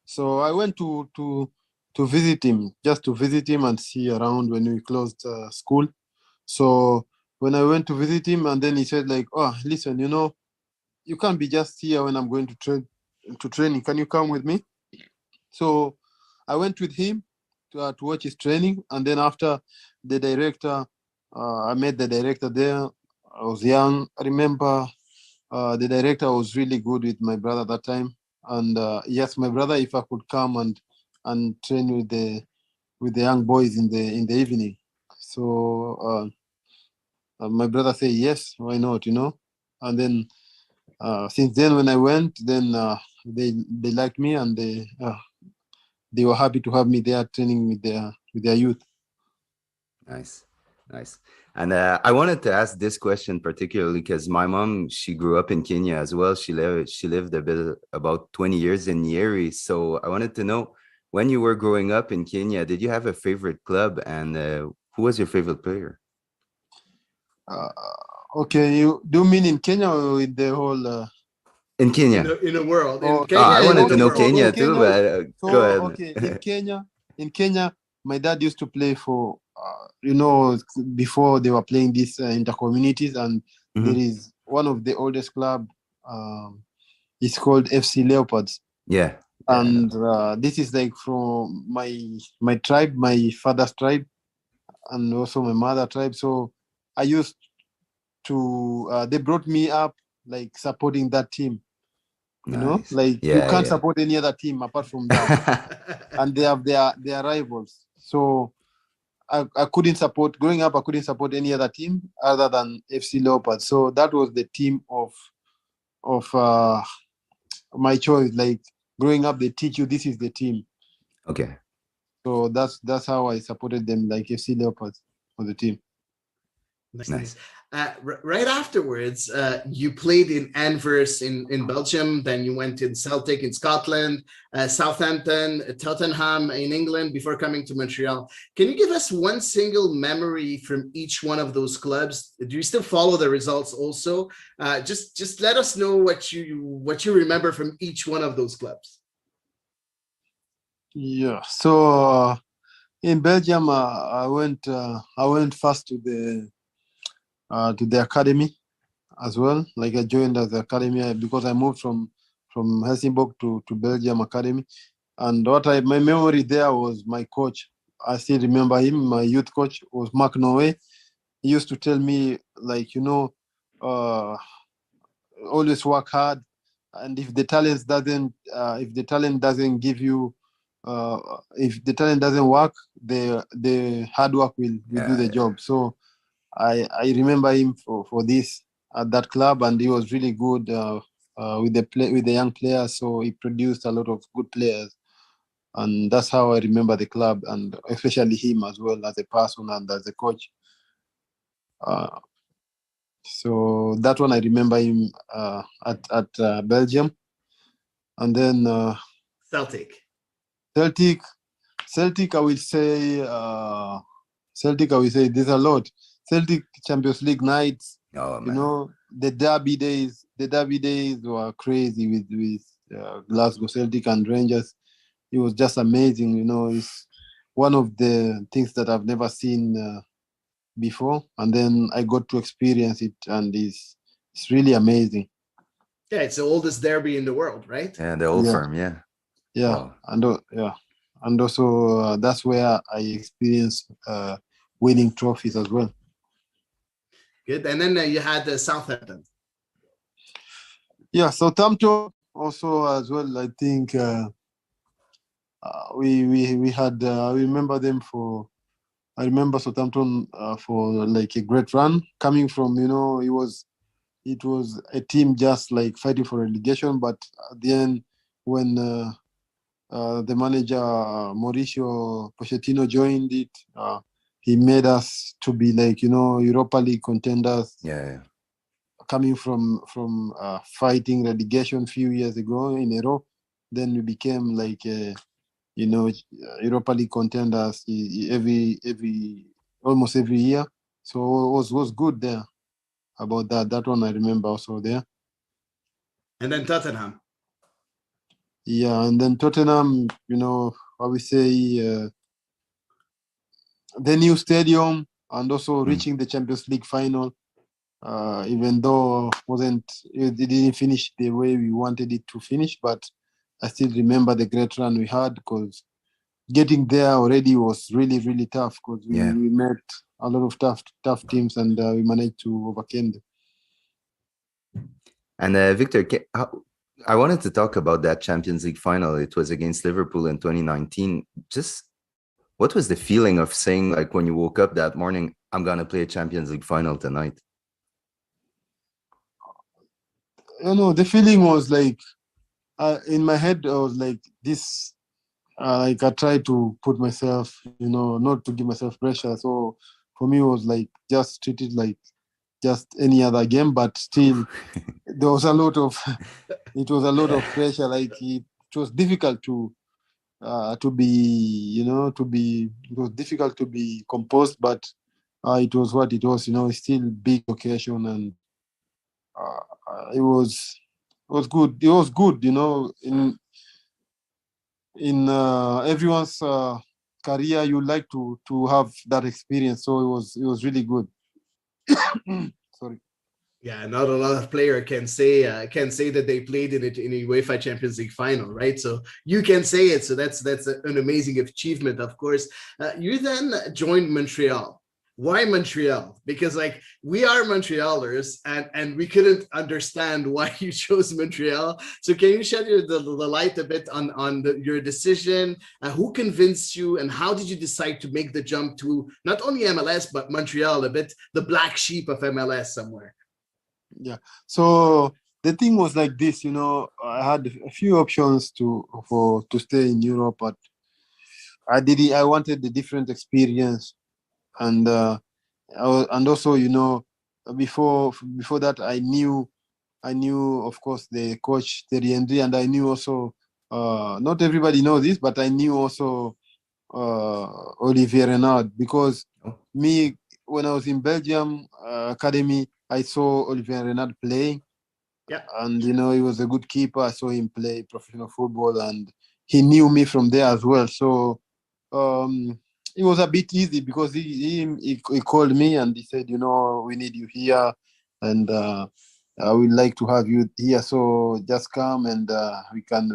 So I went to visit him, just to visit him and see around when we closed school. So when I went to visit him, and then he said like, "Oh, listen, you can't be just here when I'm going to training. Can you come with me?" So I went with him to watch his training, and then after the director, I met the director there. I was young. I remember the director was really good with my brother that time, and he asked my brother if I could come and train with the young boys in the evening. So my brother said yes, why not, And then since then, when I went, then they liked me, and they were happy to have me there training with their youth. Nice. And I wanted to ask this question particularly because my mom, she grew up in Kenya as well. She lived about 20 years in Nyeri. So I wanted to know, when you were growing up in Kenya, did you have a favorite club, and who was your favorite player? Okay, you do mean in Kenya or in the whole? In Kenya. In the world. In Kenya, I wanted to know world. Kenya too, but go ahead. Okay, in Kenya, my dad used to play for, before they were playing this inter-communities, and there is one of the oldest club. It's called FC Leopards. Yeah. And this is like from my tribe, my father's tribe, and also my mother tribe. So I used to, they brought me up like supporting that team. Nice. You can't support any other team apart from that. And they have their rivals. So I couldn't support, growing up, I couldn't support any other team other than FC Leopards. So that was the team of my choice. Like growing up, they teach you this is the team. Okay. So that's how I supported them, like FC Leopards for the team. Nice. Right afterwards, you played in Anvers in Belgium. Then you went in Celtic in Scotland, Southampton, Tottenham in England before coming to Montreal. Can you give us one single memory from each one of those clubs? Do you still follow the results also? Just let us know what you remember from each one of those clubs. Yeah. So in Belgium, I went first to the academy as well. Like I joined as the academy because I moved from Helsingborg to Belgium academy. And my memory there was my coach. I still remember him. My youth coach was Mark Noe. He used to tell me like, always work hard. And if the talent doesn't give you, if the talent doesn't work, the hard work will do the job. So I remember him for this at that club, and he was really good with the young players. So he produced a lot of good players, and that's how I remember the club, and especially him as well as a person and as a coach. So that one I remember him at Belgium, and then Celtic. I will say there's a lot. Celtic Champions League nights. Oh, man. The derby days were crazy with Glasgow Celtic and Rangers. It was just amazing. It's one of the things that I've never seen before, and then I got to experience it, and it's really amazing. Yeah, it's the oldest derby in the world, right? Yeah, the old Yeah. firm. Yeah. Yeah, Wow. and also that's where I experienced winning trophies as well. Good. And then you had Southampton. Yeah, Southampton also as well. I think we had. I remember them for. I remember Southampton for like a great run coming from. It was a team just like fighting for relegation, but at the end when the manager Mauricio Pochettino joined it, he made us to be like Europa League contenders. Yeah. Coming from fighting relegation a few years ago in a row, then we became like Europa League contenders every almost every year. So it was good there about that. That one I remember also there. And then Tottenham. Yeah, and then Tottenham, I would say the new stadium and also reaching the Champions League final. Even though it didn't finish the way we wanted it to finish, but I still remember the great run we had, because getting there already was really, really tough, because we met a lot of tough teams, and we managed to overcome them. And Victor, I wanted to talk about that Champions League final. It was against Liverpool in 2019. Just what was the feeling of saying, like, when you woke up that morning, I'm going to play a Champions League final tonight? The feeling was like, in my head, I was like this, like I tried to put myself, not to give myself pressure. So for me, it was like just treat it like just any other game, but still there was a lot of, it was a lot of pressure. Like it was difficult to be, it was difficult to be composed, but it was what it was, it's still big occasion, and it was good. It was good, in everyone's career, you like to have that experience. So it was really good. Sorry. Yeah, not a lot of player can say that they played in a UEFA Champions League final, right? So you can say it. So that's an amazing achievement, of course. You then joined Montreal. Why Montreal? Because like we are Montrealers, and we couldn't understand why you chose Montreal. So can you shed the light a bit on your decision? Who convinced you, and how did you decide to make the jump to not only MLS but Montreal, a bit the black sheep of MLS somewhere? Yeah. So the thing was like this, I had a few options to stay in Europe, but I wanted a different experience, and and also, before that, I knew, of course, the coach Thierry Henry, and I knew also, not everybody knows this, but I knew also Olivier Renard, because me, when I was in Belgium academy, I saw Olivier Renard playing. Yeah. And he was a good keeper. I saw him play professional football, and he knew me from there as well. So it was a bit easy, because he called me and he said, we need you here, and I would like to have you here. So just come, and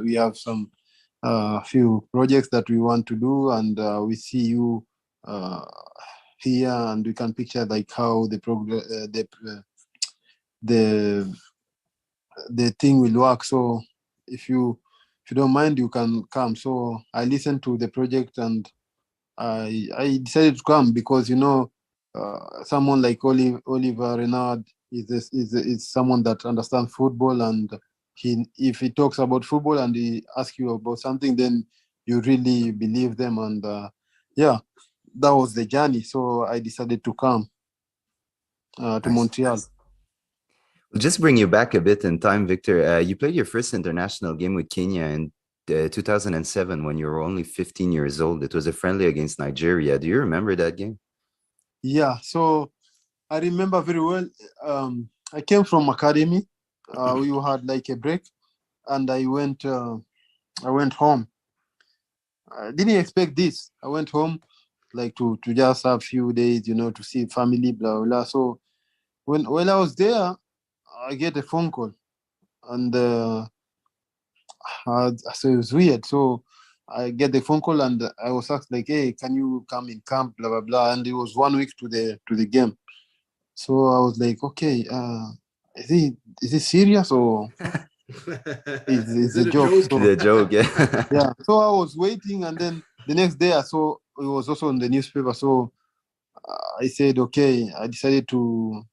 we have some few projects that we want to do, and we see you here, and we can picture like how the thing will work. So if you don't mind, you can come. So I listened to the project, and I decided to come, because someone like Oliver Renard is someone that understands football, and if he talks about football and he asks you about something, then you really believe them. And yeah, that was the journey. So I decided to come to Montreal. We'll just bring you back a bit in time, Victor. You played your first international game with Kenya in 2007 when you were only 15 years old. It was a friendly against Nigeria. Do you remember that game? Yeah, so I remember very well. I came from academy. We had like a break, and I went home. I didn't expect this. I went home, like to just have few days, to see family, blah blah. Blah. So when I was there, I get a phone call, and so it was weird. So I get the phone call, and I was asked like, "Hey, can you come in camp?" Blah blah blah. And it was 1 week to the game. So I was like, "Okay, is it serious or is Is a it a joke?" joke? So The joke, yeah. yeah. So I was waiting, and then the next day I saw it was also in the newspaper. So I said, "Okay." I decided to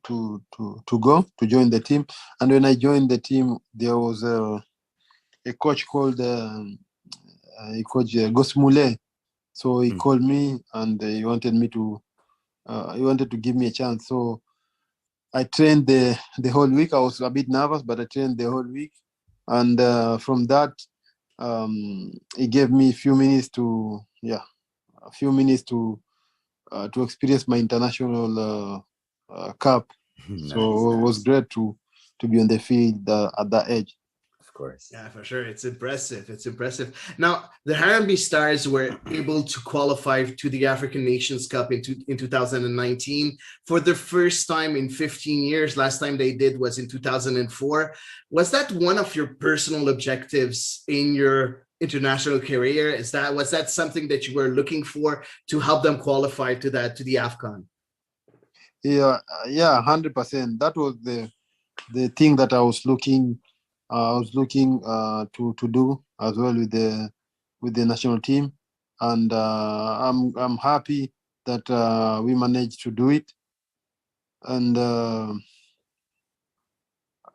go to join the team, and when I joined the team, there was a coach called coach Gus Mule. So he Mm. called me, and he wanted to give me a chance. So I trained the whole week. I was a bit nervous, but I trained the whole week, and from that, he gave me a few minutes to experience my international cup. Nice. So it was great to be on the field at that age. Of course. Yeah, for sure. It's impressive. It's impressive. Now, the Harambee Stars were able to qualify to the African Nations Cup in 2019 for the first time in 15 years. Last time they did was in 2004. Was that one of your personal objectives in your international career? Was that something that you were looking for to help them qualify to the AFCON? Yeah, 100%. That was the thing that I was looking to do as well with the national team, and I'm happy that we managed to do it. And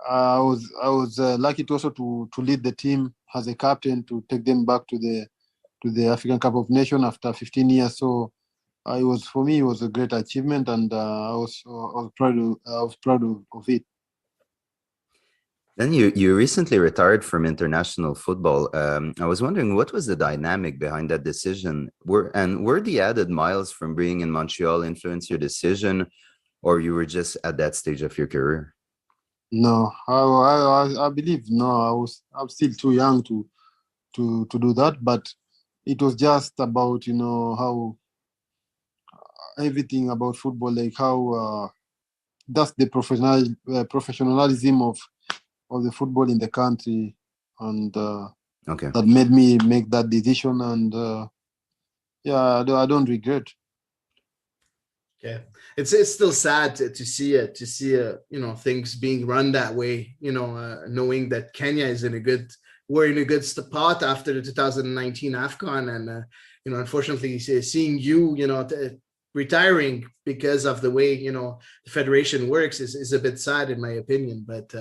I was lucky to also to lead the team as a captain to take them back to the African Cup of Nations after 15 years. So for me it was a great achievement, and I was proud of it. Then you recently retired from international football. I was wondering what was the dynamic behind that decision? Were the added miles from being in Montreal influence your decision, or you were just at that stage of your career? No, I believe no. I'm still too young to do that, but it was just about how everything about football, like how that's the professionalism of the football in the country, and Okay. that made me make that decision. And yeah, I don't regret. Yeah, it's still sad to see things being run that way. Knowing that Kenya is we're in a good spot after the 2019 AFCON, and unfortunately seeing retiring because of the way the federation works is a bit sad in my opinion. But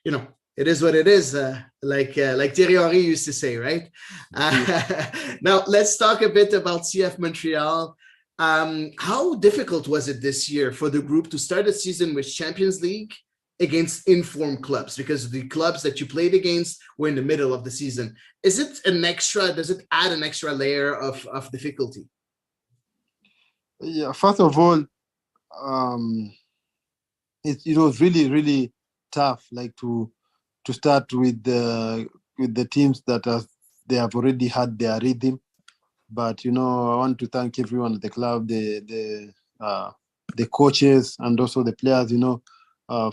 it is what it is. Like Thierry Henry used to say, right? Now let's talk a bit about CF Montreal. How difficult was it this year for the group to start a season with Champions League against informed clubs? Because the clubs that you played against were in the middle of the season. Does it add an extra layer of difficulty? Yeah, first of all, um, it was really really tough, like to start with the teams that they have already had their rhythm. But I want to thank everyone at the club, the coaches, and also the players,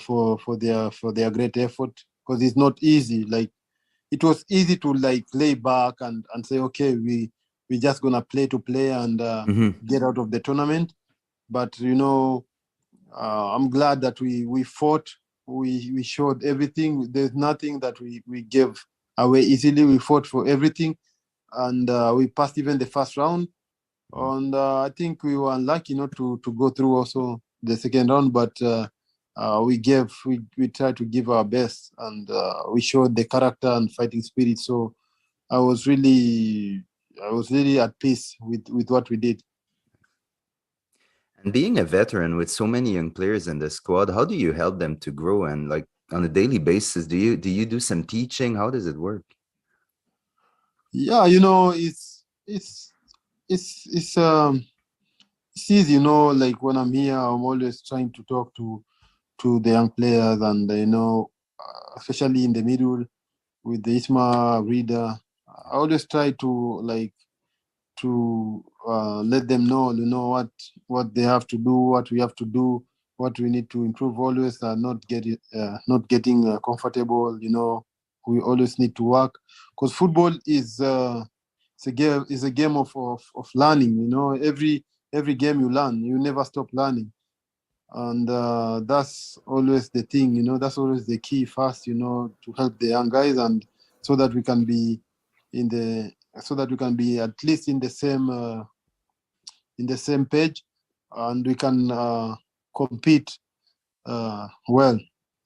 for their great effort, because it's not easy. Like it was easy to like lay back and say, okay, we just gonna play to play and Hmm. get out of the tournament. But I'm glad that we fought. We showed everything. There's nothing that we gave away easily. We fought for everything, and we passed even the first round. And I think we were unlucky not to go through also the second round, but we tried to give our best, and we showed the character and fighting spirit. So I was really at peace with what we did. And being a veteran with so many young players in the squad, how do you help them to grow? And like on a daily basis, do you do some teaching? How does it work? Yeah, it's easy. Like when I'm here, I'm always trying to talk to the young players, and especially in the middle with the Isma Reader. I always try to let them know, what they have to do, what we have to do, what we need to improve always, not getting comfortable. We always need to work, because football is a game of learning. Every game you learn, you never stop learning, and that's always the thing. That's always the key first. To help the young guys, and so that we can be at least in the same page, and we can compete well,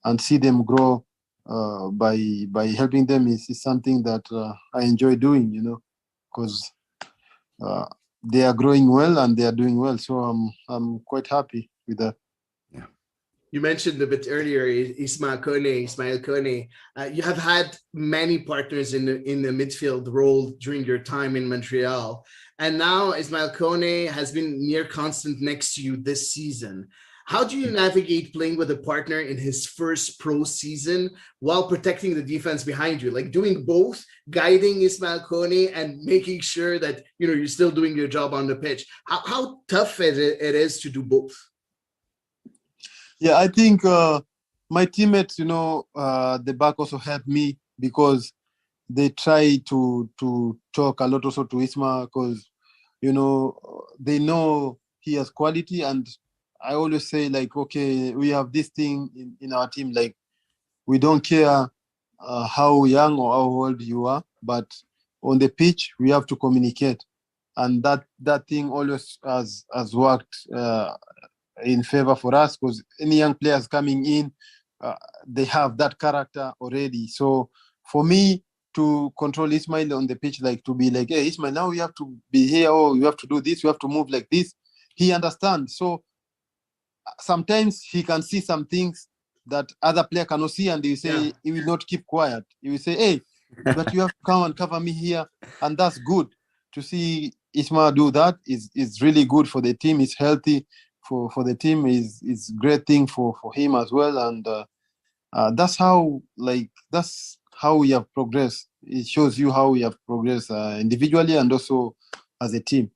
and see them grow by helping them is something that I enjoy doing, because they are growing well and they are doing well. So I'm quite happy with that. You mentioned a bit earlier Ismail Kone. You have had many partners in the midfield role during your time in Montreal, and now Ismail Kone has been near constant next to you this season. How do you navigate playing with a partner in his first pro season while protecting the defense behind you? Like doing both, guiding Ismail Kone and making sure that you're still doing your job on the pitch. How tough it is to do both? Yeah, I think my teammates, the back also helped me, because they try to talk a lot also to Isma, because they know he has quality, and I always say, like, okay, we have this thing in our team, like, we don't care how young or how old you are, but on the pitch we have to communicate, and that thing always has worked in favor for us, because any young players coming in, they have that character already. So for me to control Ismail on the pitch, like to be like, hey, Ismail, now you have to be here, or you have to do this, you have to move like this, he understands. So sometimes he can see some things that other player cannot see, and he say, he will not keep quiet. He will say, hey, but you have to come and cover me here. And that's good to see Ismail do that. Is really good for the team. It's healthy for the team. Is great thing for him as well. And that's how we have progressed. It shows you how we have progressed individually and also as a team.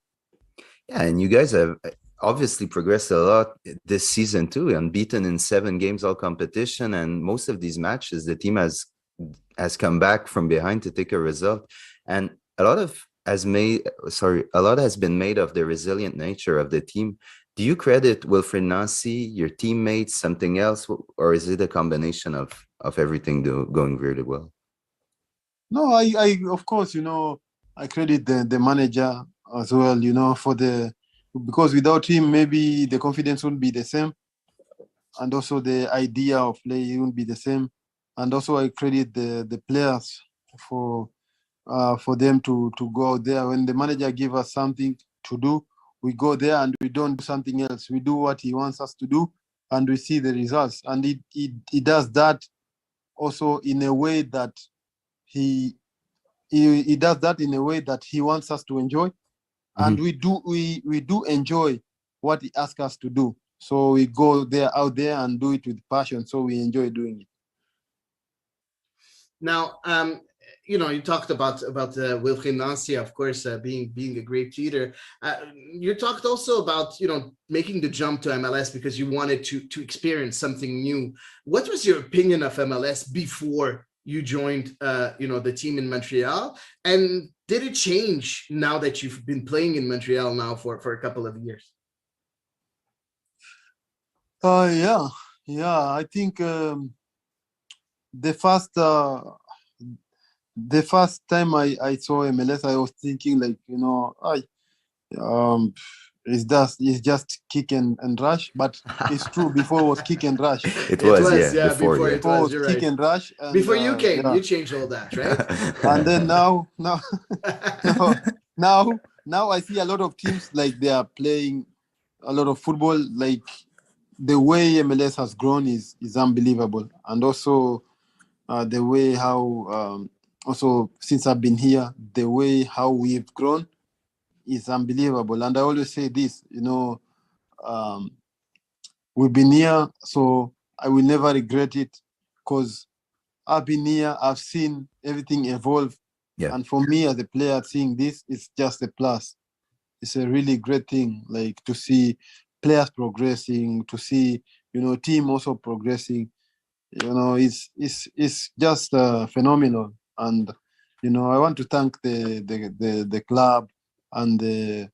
Yeah, and you guys have obviously progressed a lot this season too, unbeaten in 7 games all competition, and most of these matches the team has come back from behind to take a result, and a lot has been made of the resilient nature of the team. Do you credit Wilfried Nancy, your teammates, something else, or is it a combination of everything going really well? No, I of course, I credit the manager as well, because without him, maybe the confidence wouldn't be the same. And also the idea of play wouldn't be the same. And also I credit the players for them to go out there. When the manager gives us something to do, we go there and we don't do something else. We do what he wants us to do, and we see the results. And he does that also in a way that he does that in a way that he wants us to enjoy. And we do enjoy what he asks us to do. So we go out there and do it with passion. So we enjoy doing it. Now, you talked about Wilfried Nancy, of course, being a great leader. You talked also about making the jump to MLS because you wanted to experience something new. What was your opinion of MLS before you joined the team in Montreal, and did it change now that you've been playing in Montreal now for a couple of years? Yeah, I think the first time I saw MLS, I was thinking, like, it's just kick and rush, but it's true. Before it was kick and rush. Before it was kick right. and rush. And, before you came, you changed all that, right? And then now I see a lot of teams, like, they are playing a lot of football. Like, the way MLS has grown is unbelievable, and also the way how also since I've been here, the way how we've grown is unbelievable. And I always say this, we've been here, so I will never regret it, because I've been here, I've seen everything evolve. Yeah. And for me as a player, seeing this is just a plus. it's a really great thing, like to see players progressing, to see, team also progressing. It's just phenomenal. And I want to thank the club and the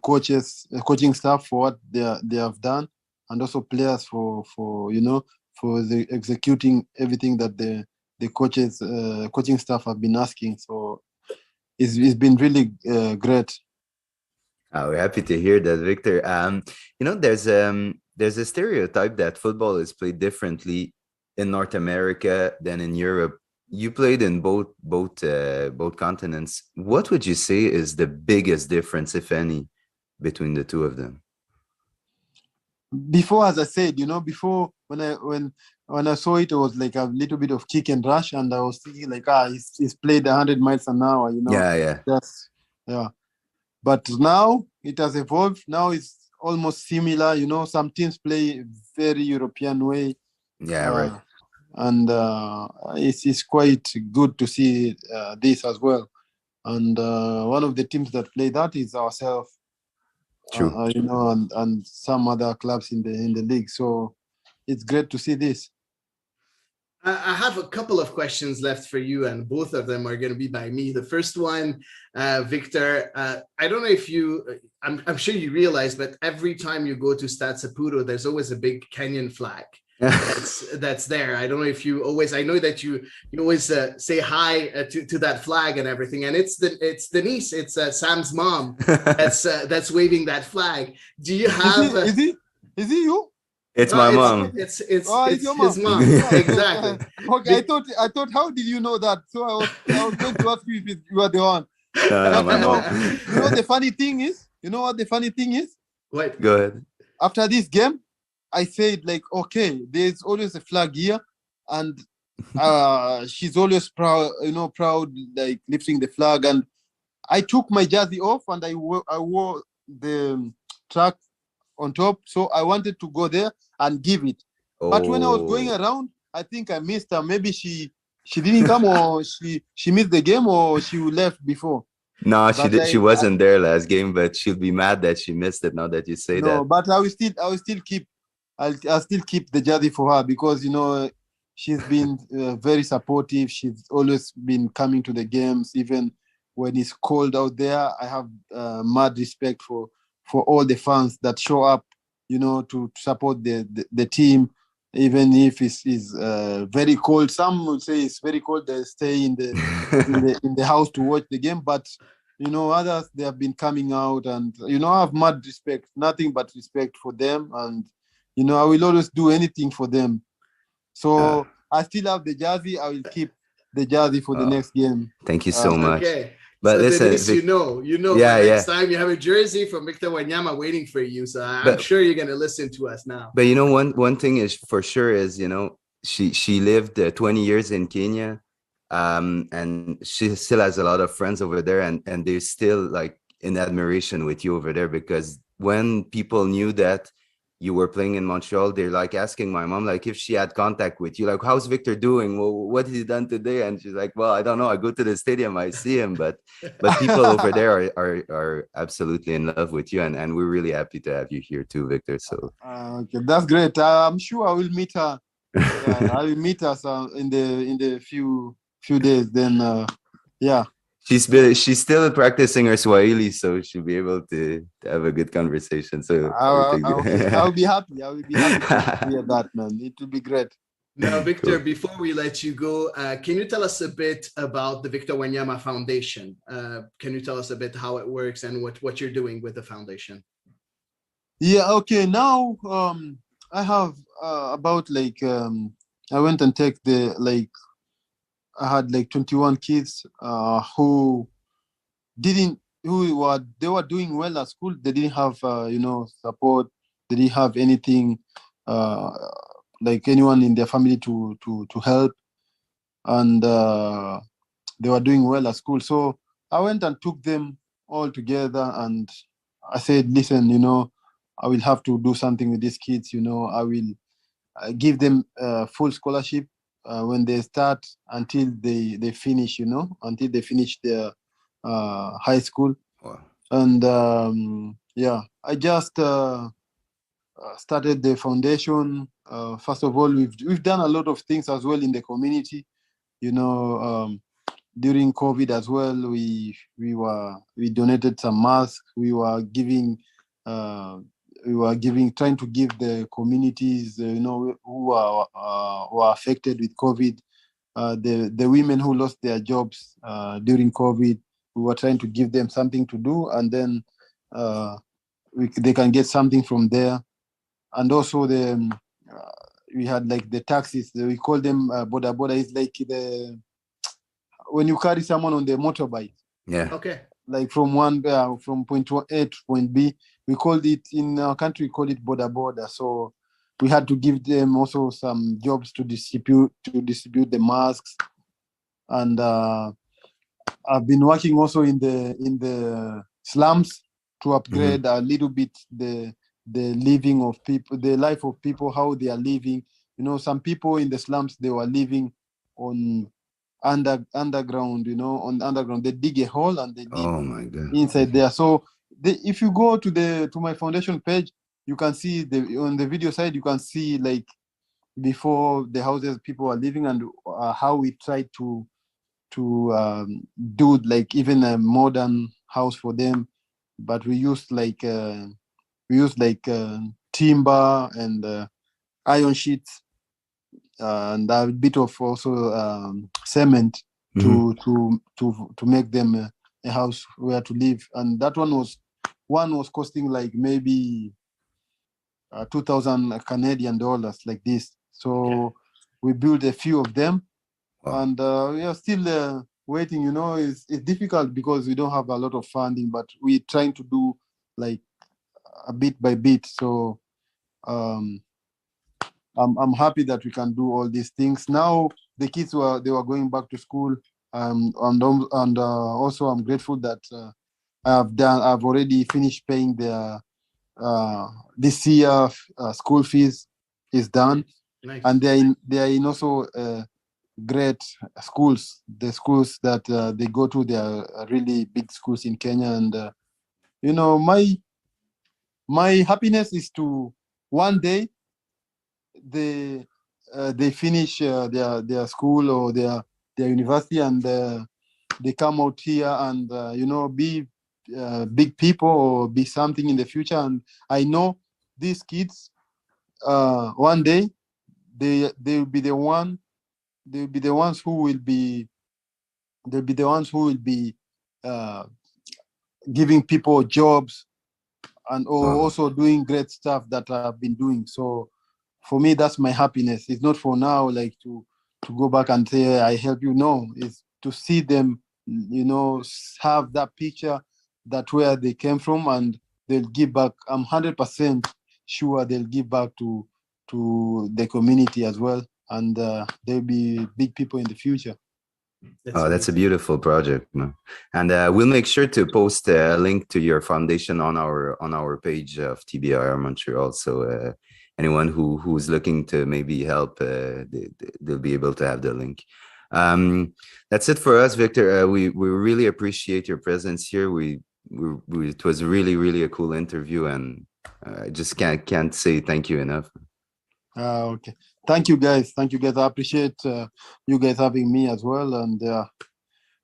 coaching staff for what they have done, and also players for the executing everything that the coaching staff have been asking. So it's been really great. We're happy to hear that, Victor. There's a stereotype that football is played differently in North America than in Europe. You played in both continents. What would you say is the biggest difference, if any, between the two of them? Before, as I said, before when I saw it, it was like a little bit of kick and rush, and I was thinking like, he's played 100 miles an hour, Yeah. Yeah. But now it has evolved. Now it's almost similar. Some teams play very European way. Yeah, right. And it's quite good to see this as well. And one of the teams that play that is ourselves. True. And some other clubs in the league. So it's great to see this. I have a couple of questions left for you, and both of them are going to be by me. The first one, Victor, I don't know if I'm sure you realize, but every time you go to Stade Saputo, there's always a big Kenyan flag that's there. I don't know if you always, I know that you always say hi to that flag and everything, and it's Denise, it's Sam's mom that's waving that flag. Do you have? Is he you? It's my mom. It's your his mom. Exactly. Okay, I thought, how did you know that? So I was going to ask you if you are the one. No, my mom. The funny thing is, you know what the funny thing is? What? Go ahead. After this game, I said like, okay, there's always a flag here, and she's always proud, like lifting the flag. And I took my jersey off and I wore the track on top, so I wanted to go there and give it. But when I was going around, I think I missed her. Maybe she didn't come, or she missed the game, or she left before. No, she wasn't there last game, but she'll be mad that she missed it now that you say that. No, but I'll still keep the jersey for her, because she's been very supportive. She's always been coming to the games, even when it's cold out there. I have mad respect for all the fans that show up, to support the team, even if it's very cold. Some would say it's very cold. They stay in the house to watch the game, but others, they have been coming out, and I have mad respect, nothing but respect for them, and I will always do anything for them. So I still have the jersey. I will keep the jersey for the next game. Thank you so much. Okay. But so listen, Denise, next time you have a jersey from Victor Wanyama waiting for you. So I'm sure you're going to listen to us now. But one thing is for sure is, she lived 20 years in Kenya, and she still has a lot of friends over there, and they're still like in admiration with you over there, because when people knew that you were playing in Montreal, they're like asking my mom, like, if she had contact with you, like, how's Victor doing? Well, what has he done today? And she's like, well, I don't know. I go to the stadium, I see him, but people over there are absolutely in love with you, and we're really happy to have you here too, Victor. So okay, that's great. I'm sure I will meet her. I will meet her in the few days. Then, yeah. She's still practicing her Swahili, so she'll be able to have a good conversation. So I'll be happy. I will be happy to hear that, man. It will be great. Now, Victor, before we let you go, can you tell us a bit about the Victor Wanyama Foundation? Can you tell us a bit how it works and what you're doing with the foundation? Yeah. Okay. Now, I have about I went and take I had 21 kids who were doing well at school. They didn't have support. They didn't have anything anyone in their family to help, and they were doing well at school. So I went and took them all together, and I said, listen, I will have to do something with these kids. I will give them full scholarship when they start until they finish, until they finish their high school. And I just started the foundation. First of all, we've done a lot of things as well in the community. During COVID as well, we donated some masks. Trying to give the communities, who were affected with COVID, the women who lost their jobs during COVID. We were trying to give them something to do, and then they can get something from there. And also we had like the taxis. We call them boda boda. It's like when you carry someone on the motorbike. Yeah. Okay. Like from point A to point B. We called it in our country. We call it boda boda. So we had to give them also some jobs to distribute the masks. And I've been working also in the slums to upgrade a little bit the living of people, the life of people, how they are living. Some people in the slums, they were living on underground. On the underground, they dig a hole and they live Oh my God. inside there. So if you go to my foundation page, you can see on the video side, you can see like before the houses people are living, and how we try to do like even a modern house for them. But we used like timber and iron sheets, and a bit of also cement to make them a house where to live. And that one was costing like maybe 2,000 Canadian dollars, like this. So we built a few of them. Wow. And we are still waiting. It's difficult because we don't have a lot of funding, but we're trying to do like a bit by bit. So I'm happy that we can do all these things. Now the kids were going back to school, and also I'm grateful that I've already finished paying their this year school fees is done. Nice. And they are in also great schools. The schools that they go to, they are really big schools in Kenya. And my happiness is to one day they finish their school or their university, and they come out here and be big people or be something in the future. And I know these kids one day they'll be the ones who will be giving people jobs, and also doing great stuff that I've been doing. So for me, that's my happiness. It's not for now like to go back and say I help you. No, it's to see them have that picture that where they came from, and they'll give back. I'm 100% sure they'll give back to the community as well, and they'll be big people in the future. That's a beautiful project, man. And we'll make sure to post a link to your foundation on our page of TBR Montreal. So anyone who's looking to maybe help, they'll be able to have the link. That's it for us, Victor. We really appreciate your presence here. It was really, really a cool interview, and I just can't say thank you enough. Okay. Thank you guys. I appreciate you guys having me as well, and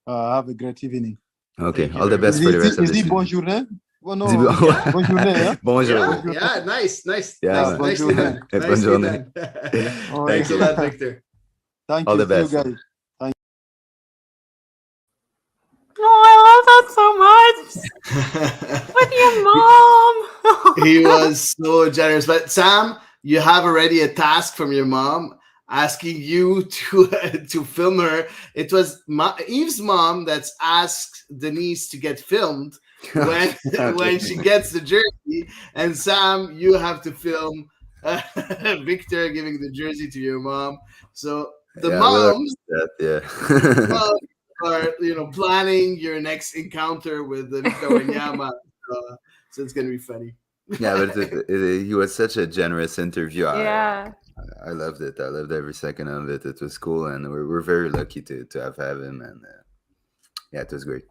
have a great evening. Okay. All the best for the rest of the season. Bonjour. Oh, no. Yeah. Bonjour. Yeah? Bonjour. Yeah, nice. Yeah, Nicely done. Bonjour. Thanks a lot, Victor. Thank all you. the best. See you guys. Oh, I love that so much. With your mom. He was so generous. But Sam, you have already a task from your mom asking you to film her. It was Eve's mom that's asked Denise to get filmed when she gets the jersey, and Sam, you have to film Victor giving the jersey to your mom. So the moms, moms are planning your next encounter with Victor Wanyama. So it's gonna be funny. Yeah, but he was such a generous interview. Yeah. I loved it. I loved every second of it. It was cool, and we're very lucky to have him. And yeah, it was great.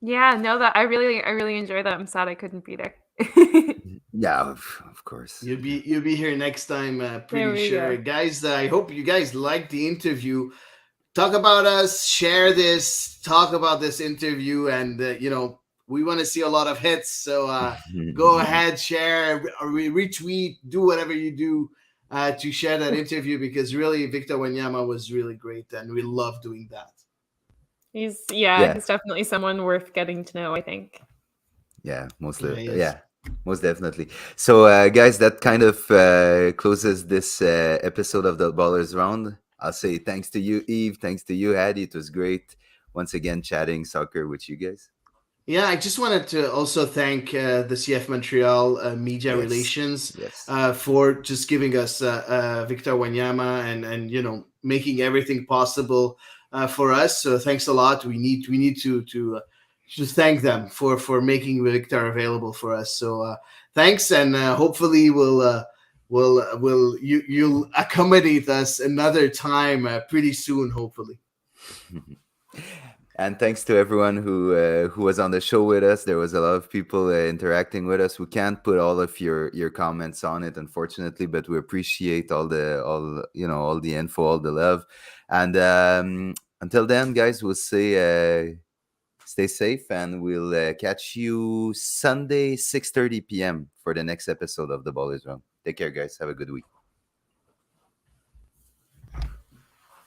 Yeah, no, that I really enjoy that. I'm sad I couldn't be there. Yeah, of course. You'll be here next time, There pretty we sure, go. guys. I hope you guys liked the interview. Talk about us, share this, talk about this interview, and we want to see a lot of hits. So go ahead, share, retweet, do whatever you do to share that interview, because really Victor Wanyama was really great, and we love doing that. He's Yeah, he's definitely someone worth getting to know, I think. yeah, Yeah, yes. yeah, most definitely. So, guys, that kind of closes this episode of the Ballers Round. I'll say thanks to you, Eve. Thanks to you, Hady. It was great once again chatting soccer with you guys. Yeah, I just wanted to also thank the CF Montreal media Yes, relations yes. for just giving us Victor Wanyama, and making everything possible for us. So thanks a lot. We need to thank them for making Victor available for us. So thanks, and hopefully you'll accommodate us another time pretty soon. Hopefully. And thanks to everyone who was on the show with us. There was a lot of people interacting with us. We can't put all of your comments on it, unfortunately, but we appreciate all the info, all the love. And until then, guys, we'll say stay safe, and we'll catch you Sunday 6:30 p.m. for the next episode of the Ballers Round. Take care, guys. Have a good week.